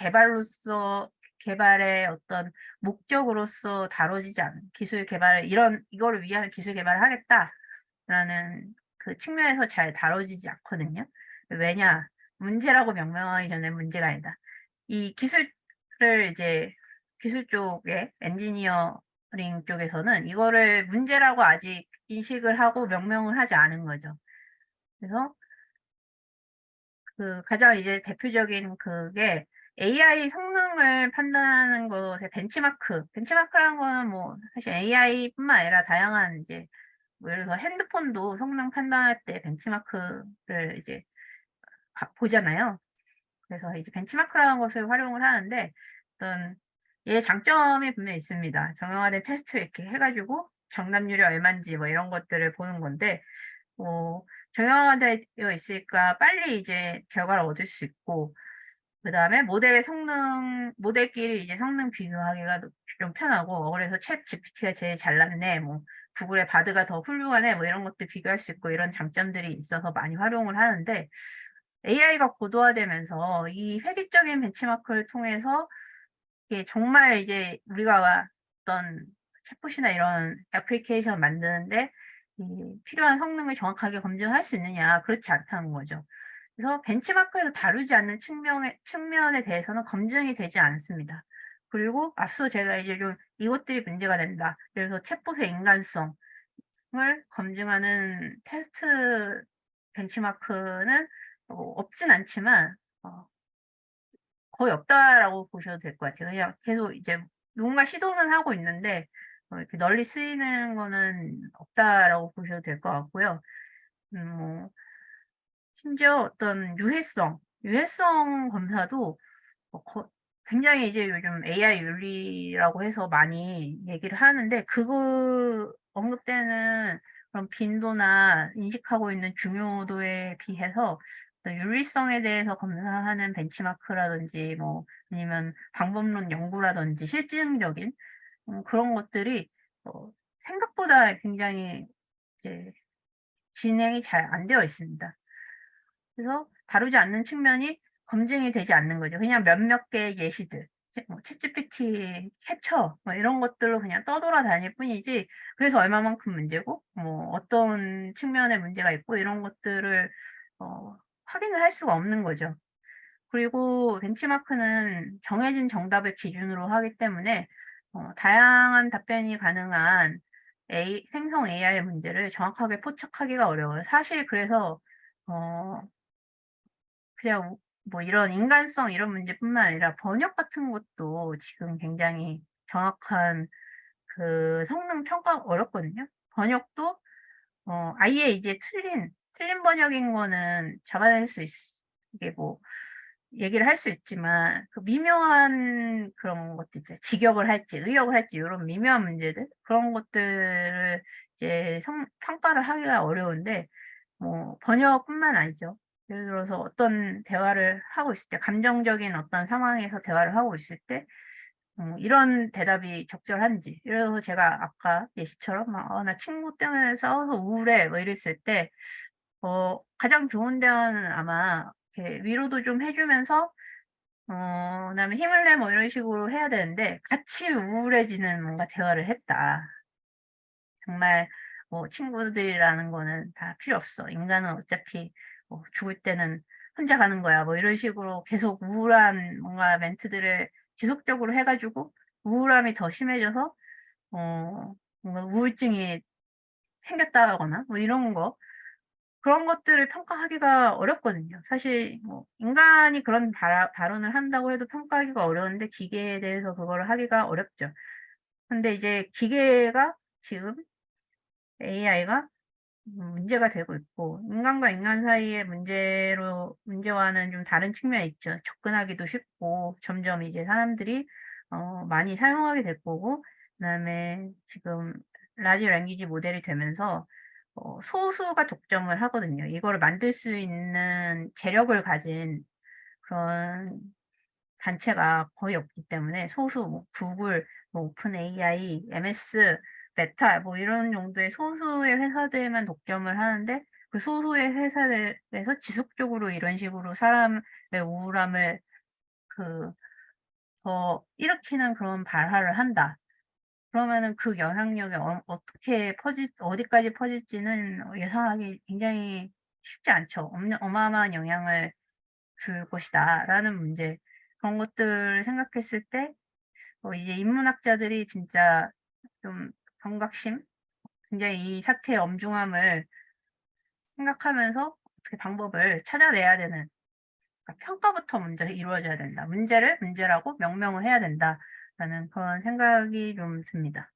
개발의 어떤 목적으로서 다뤄지지 않은 기술 개발을 이거를 위한 기술 개발을 하겠다라는 그 측면에서 잘 다뤄지지 않거든요. 왜냐? 문제라고 명명하기 전에 문제가 아니다. 이 기술을 이제 기술 쪽에 엔지니어링 쪽에서는 이거를 문제라고 아직 인식을 하고 명명을 하지 않은 거죠. 그래서 가장 이제 대표적인 그게 AI 성능을 판단하는 것의 벤치마크라는 거는 뭐 사실 AI뿐만 아니라 다양한 이제 뭐 예를 들어서 핸드폰도 성능 판단할 때 벤치마크를 이제 보잖아요. 그래서 이제 벤치마크라는 것을 활용을 하는데 어떤 얘의 장점이 분명히 있습니다. 정형화된 테스트 이렇게 해가지고 정답률이 얼마인지 뭐 이런 것들을 보는 건데 정형화되어 있으니까 빨리 이제 결과를 얻을 수 있고, 그 다음에 모델끼리 이제 성능 비교하기가 좀 편하고, 그래서 챗 GPT가 제일 잘났네, 뭐, 구글의 바드가 더 훌륭하네, 뭐 이런 것들 비교할 수 있고, 이런 장점들이 있어서 많이 활용을 하는데, AI가 고도화되면서 이 획일적인 벤치마크를 통해서 이게 정말 이제 우리가 어떤 챗봇이나 이런 애플리케이션 만드는데 필요한 성능을 정확하게 검증할 수 있느냐, 그렇지 않다는 거죠. 그래서 벤치마크에서 다루지 않는 측면에 대해서는 검증이 되지 않습니다. 그리고 앞서 제가 이제 좀 이것들이 문제가 된다. 그래서 챗봇의 인간성을 검증하는 테스트 벤치마크는 없진 않지만 거의 없다라고 보셔도 될 것 같아요. 그냥 계속 이제 누군가 시도는 하고 있는데 이렇게 널리 쓰이는 거는 없다라고 보셔도 될 것 같고요. 뭐 심지어 어떤 유해성 검사도 굉장히 이제 요즘 AI 윤리라고 해서 많이 얘기를 하는데 그거 언급되는 그런 빈도나 인식하고 있는 중요도에 비해서 어떤 윤리성에 대해서 검사하는 벤치마크라든지 뭐 아니면 방법론 연구라든지 실증적인 그런 것들이 생각보다 굉장히 이제 진행이 잘 안 되어 있습니다. 그래서 다루지 않는 측면이 검증이 되지 않는 거죠. 그냥 몇몇 개의 예시들, 뭐 챗GPT 캡처 뭐 이런 것들로 그냥 떠돌아다닐 뿐이지 그래서 얼마만큼 문제고 뭐 어떤 측면에 문제가 있고 이런 것들을 확인을 할 수가 없는 거죠. 그리고 벤치마크는 정해진 정답을 기준으로 하기 때문에 다양한 답변이 가능한 생성 AI 문제를 정확하게 포착하기가 어려워요. 사실 그래서 그냥 뭐 이런 인간성 이런 문제뿐만 아니라 번역 같은 것도 지금 굉장히 정확한 그 성능 평가가 어렵거든요. 번역도 아예 이제 틀린 번역인 거는 잡아낼 수 이게 뭐 얘기를 할 수 있지만 그 미묘한 그런 것들 있잖아요. 직역을 할지 의역을 할지 요런 미묘한 문제들 그런 것들을 이제 평가를 하기가 어려운데 뭐 번역뿐만 아니죠. 예를 들어서 어떤 대화를 하고 있을 때 감정적인 어떤 상황에서 대화를 하고 있을 때 이런 대답이 적절한지 예를 들어서 제가 아까 예시처럼 막 나 친구 때문에 싸워서 우울해." 뭐 이랬을 때 가장 좋은 대화는 아마 이렇게 위로도 좀 해 주면서 그다음에 "힘을 내." 뭐 이런 식으로 해야 되는데 같이 우울해지는 뭔가 대화를 했다. 정말 뭐 친구들이라는 거는 다 필요 없어. 인간은 어차피 뭐 죽을 때는 혼자 가는 거야. 뭐 이런 식으로 계속 우울한 뭔가 멘트들을 지속적으로 해 가지고 우울함이 더 심해져서 뭔가 우울증이 생겼다거나 뭐 이런 거 그런 것들을 평가하기가 어렵거든요. 사실 뭐 인간이 그런 발언을 한다고 해도 평가하기가 어려운데 기계에 대해서 그거를 하기가 어렵죠. 근데 이제 기계가 지금 AI가 문제가 되고 있고 인간과 인간 사이의 문제와는 좀 다른 측면이 있죠. 접근하기도 쉽고 점점 이제 사람들이 많이 사용하게 될 거고 그다음에 지금 라지 랭귀지 모델이 되면서 소수가 독점을 하거든요. 이거를 만들 수 있는 재력을 가진 그런 단체가 거의 없기 때문에 소수 뭐 구글, 뭐 오픈 AI, MS, 메타 뭐 이런 정도의 소수의 회사들만 독점을 하는데 그 소수의 회사들에서 지속적으로 이런 식으로 사람의 우울함을 그 더 일으키는 그런 발화를 한다. 그러면은 그 영향력이 어떻게 어디까지 퍼질지는 예상하기 굉장히 쉽지 않죠. 어마어마한 영향을 줄 것이다라는 문제. 그런 것들을 생각했을 때 이제 인문학자들이 진짜 좀 경각심, 굉장히 이 사태의 엄중함을 생각하면서 어떻게 방법을 찾아내야 되는, 그러니까 평가부터 먼저 이루어져야 된다. 문제를 문제라고 명명을 해야 된다라는 그런 생각이 좀 듭니다.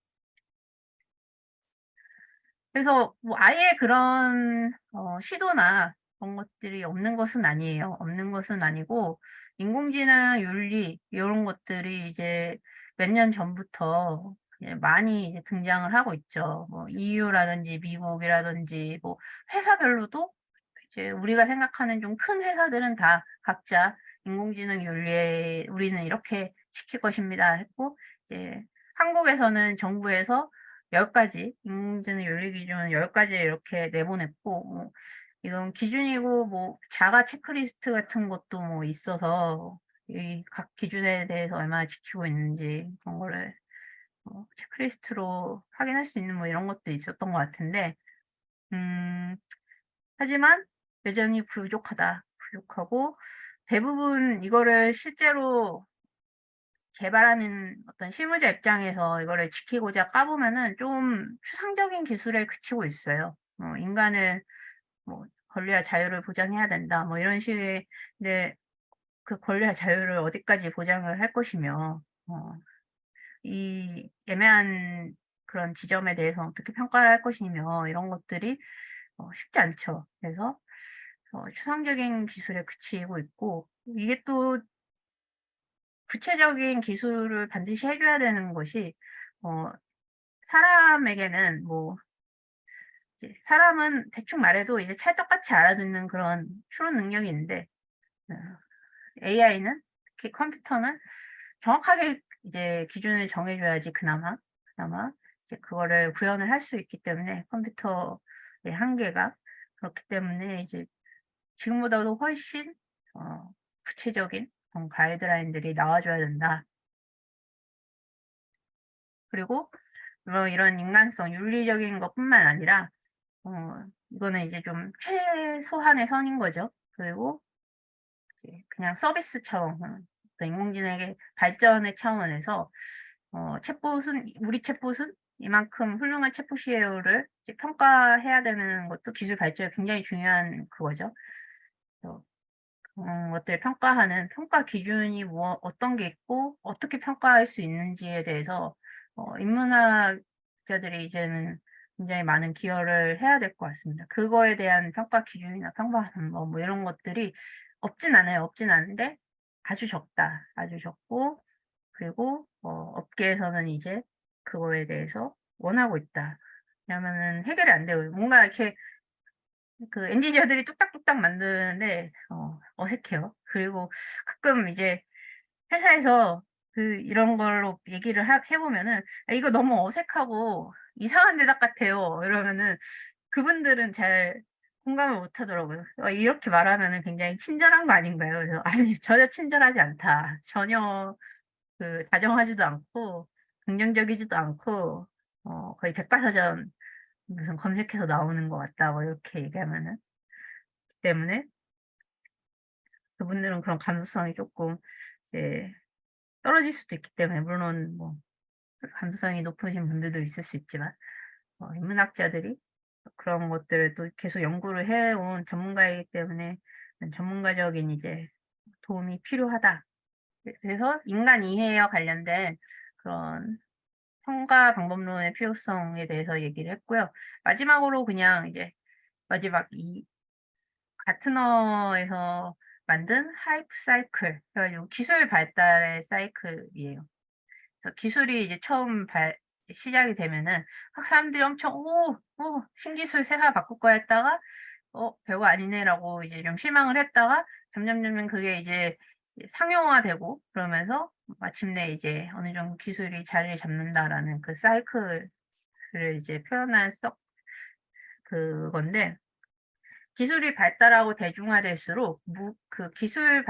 그래서 뭐 아예 그런 시도나 그런 것들이 없는 것은 아니에요. 없는 것은 아니고 인공지능 윤리 요런 것들이 이제 몇 년 전부터 많이 이제 등장을 하고 있죠. 뭐 EU라든지 미국이라든지 뭐 회사별로도 이제 우리가 생각하는 좀 큰 회사들은 다 각자 인공지능 윤리에 우리는 이렇게 지킬 것입니다 했고 이제 한국에서는 정부에서 10가지 인공지능 윤리 기준 10가지를 이렇게 내보냈고 뭐 이건 기준이고 뭐 자가 체크리스트 같은 것도 뭐 있어서 이 각 기준에 대해서 얼마나 지키고 있는지 그런 거를 체크리스트로 확인할 수 있는 뭐 이런 것도 있었던 것 같은데 음 하지만 여전히 부족하다. 부족하고 대부분 이거를 실제로 개발하는 어떤 실무자 입장에서 이거를 지키고자 까보면은 좀 추상적인 기술에 그치고 있어요. 인간을 뭐 권리와 자유를 보장해야 된다 뭐 이런 식의 근데 그 권리와 자유를 어디까지 보장을 할 것이며 이 애매한 그런 지점에 대해서 어떻게 평가를 할 것이며 이런 것들이 쉽지 않죠. 그래서 추상적인 기술에 그치고 있고 이게 또 구체적인 기술을 반드시 해 줘야 되는 것이 어 사람에게는 뭐 이제 사람은 대충 말해도 이제 찰떡같이 알아듣는 그런 추론 능력이 있는데 어 AI는 특히 컴퓨터는 정확하게 이제 기준을 정해 줘야지 그나마 이제 그거를 구현을 할 수 있기 때문에 컴퓨터의 한계가 그렇기 때문에 이제 지금보다도 훨씬 구체적인 그런 가이드라인들이 나와 줘야 된다. 그리고 이런 인간성, 윤리적인 것뿐만 아니라 어 이거는 이제 좀 최소한의 선인 거죠. 그리고 이제 그냥 서비스처럼 어떤 인공지능의 발전의 차원에서 우리 챗봇은 이만큼 훌륭한 챗봇이에요를 이제 평가해야 되는 것도 기술 발전에 굉장히 중요한 그거죠. 그래서 것들을 평가하는 평가 기준이 어떤 게 있고 어떻게 평가할 수 있는지에 대해서 인문학자들이 이제는 굉장히 많은 기여를 해야 될 것 같습니다. 그거에 대한 평가 기준이나 평가 방법 뭐 이런 것들이 없진 않아요. 없진 않은데 아주 적다. 아주 적고 그리고 업계에서는 이제 그거에 대해서 원하고 있다. 왜냐하면은 해결이 안 돼요. 뭔가 이렇게 그 엔지니어들이 뚝딱뚝딱 만드는데 어색해요. 그리고 가끔 이제 회사에서 이런 걸로 얘기를 해 보면은 "아 이거 너무 어색하고 이상한 대답 같아요." 이러면은 그분들은 잘 공감을 못 하더라고요. 이렇게 말하면은 굉장히 친절한 거 아닌가요? 그래서 "아니 전혀 친절하지 않다. 전혀 다정하지도 않고 긍정적이지도 않고 거의 백과사전 무슨 검색해서 나오는 것 같다." 뭐 이렇게 얘기하면은. 때문에 그분들은 그런 감수성이 쪼끔 이제 떨어질 수도 있기 때문에 물론 뭐 감수성이 높으신 분들도 있을 수 있지만 인문학자들이 그런 것들을 또 계속 연구를 해온 전문가이기 때문에 전문가적인 이제 도움이 필요하다. 그래서 인간 이해와 관련된 그런 성과 방법론의 필요성에 대해서 얘기를 했고요. 마지막으로 그냥 이제 마지막 이 가트너에서 만든 하이프 사이클, 그래가지고 기술 발달의 사이클이에요. 그래서 기술이 이제 처음 시작이 되면은 막 사람들이 엄청 신기술 새사 바꿀 거야 했다가 별거 아니네라고 이제 좀 실망을 했다가 점점 그게 이제 상용화되고 그러면서 마침내 이제 어느 정도 기술이 자리를 잡는다라는 그 사이클을 이제 표현한 그건데, 기술이 발달하고 대중화될수록 그 기술을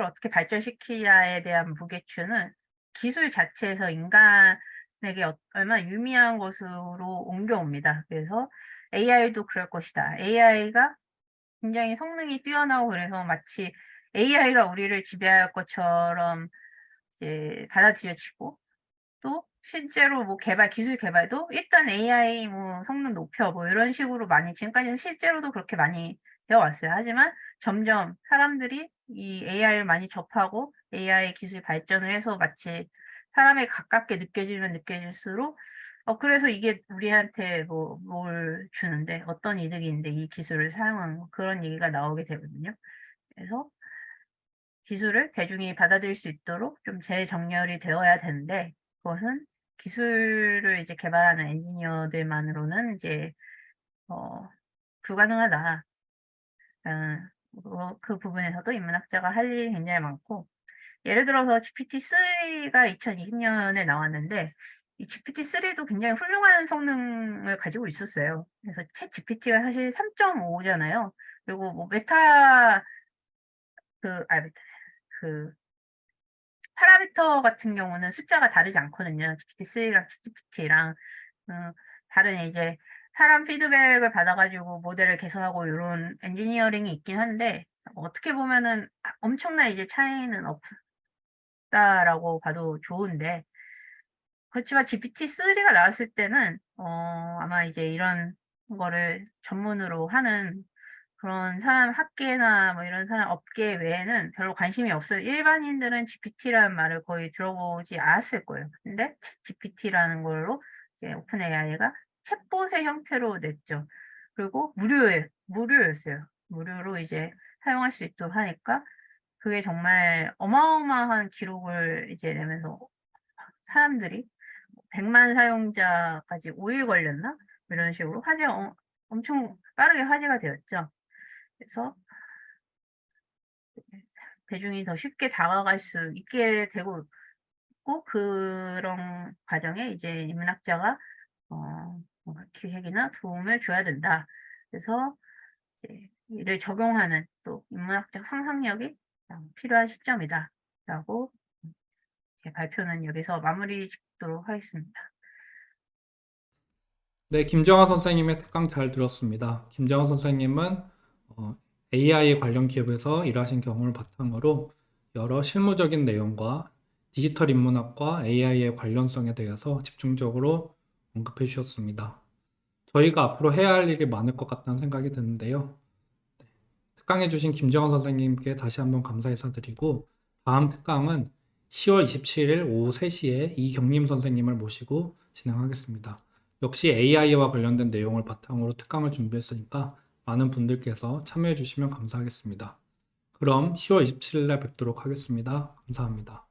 어떻게 발전시키냐에 대한 무게추는 기술 자체에서 인간에게 얼마나 유미한 것으로 옮겨옵니다. 그래서 AI도 그럴 것이다. AI가 굉장히 성능이 뛰어나고 그래서 마치 AI가 우리를 지배할 것처럼 이제 받아들여지고, 또 실제로 뭐 기술 개발도 일단 AI 뭐 성능 높여 뭐 이런 식으로 많이 지금까지는 실제로도 그렇게 많이 되어 왔어요. 하지만 점점 사람들이 이 AI를 많이 접하고 AI 기술 발전을 해서 마치 사람에 가깝게 느껴지면 느껴질수록 그래서 이게 우리한테 뭘 주는데 어떤 이득이 있는데 이 기술을 사용하는 거, 그런 얘기가 나오게 되거든요. 그래서 기술을 대중이 받아들일 수 있도록 좀 재정렬이 되어야 되는데, 그것은 기술을 이제 개발하는 엔지니어들만으로는 이제 불가능하다. 그 부분에서도 인문학자가 할 일이 굉장히 많고, 예를 들어서 GPT-3가 2020년에 나왔는데 이 GPT-3도 굉장히 훌륭한 성능을 가지고 있었어요. 그래서 챗 GPT가 사실 3.5잖아요. 그리고 뭐 메타 그 파라미터 같은 경우는 숫자가 다르지 않거든요. GPT-3랑 GPT랑 다른 이제 사람 피드백을 받아가지고 모델을 개선하고 이런 엔지니어링이 있긴 한데, 어떻게 보면은 엄청난 이제 차이는 없다라고 봐도 좋은데, 그렇지만 GPT-3가 나왔을 때는 아마 이제 이런 거를 전문으로 하는 그런 사람, 학계나 뭐 이런 사람 업계 외에는 별로 관심이 없어요. 일반인들은 GPT라는 말을 거의 들어보지 않았을 거예요. 근데 GPT라는 걸로 이제 오픈 AI가 챗봇의 형태로 냈죠. 그리고 무료였어요. 무료로 이제 사용할 수 있도록 하니까 그게 정말 어마어마한 기록을 이제 내면서 사람들이 100만 사용자까지 5일 걸렸나? 이런 식으로 엄청 빠르게 화제가 되었죠. 그래서 대중이 더 쉽게 다가갈 수 있게 되고 있고, 그런 과정에 이제 인문학자가 뭔가 기획이나 도움을 줘야 된다. 그래서 이제 이를 적용하는 또 인문학적 상상력이 필요한 시점이다. 라고 제 발표는 여기서 마무리 짓도록 하겠습니다. 네, 김정환 선생님의 특강 잘 들었습니다. 김정환 선생님은 AI 관련 기업에서 일하신 경험을 바탕으로 여러 실무적인 내용과 디지털 인문학과 AI의 관련성에 대해서 집중적으로 언급해 주셨습니다. 저희가 앞으로 해야 할 일이 많을 것 같다는 생각이 드는데요. 특강해 주신 김정환 선생님께 다시 한번 감사 인사드리고, 다음 특강은 10월 27일 오후 3시에 이경림 선생님을 모시고 진행하겠습니다. 역시 AI와 관련된 내용을 바탕으로 특강을 준비했으니까 많은 분들께서 참여해 주시면 감사하겠습니다. 그럼 10월 27일 날 뵙도록 하겠습니다. 감사합니다.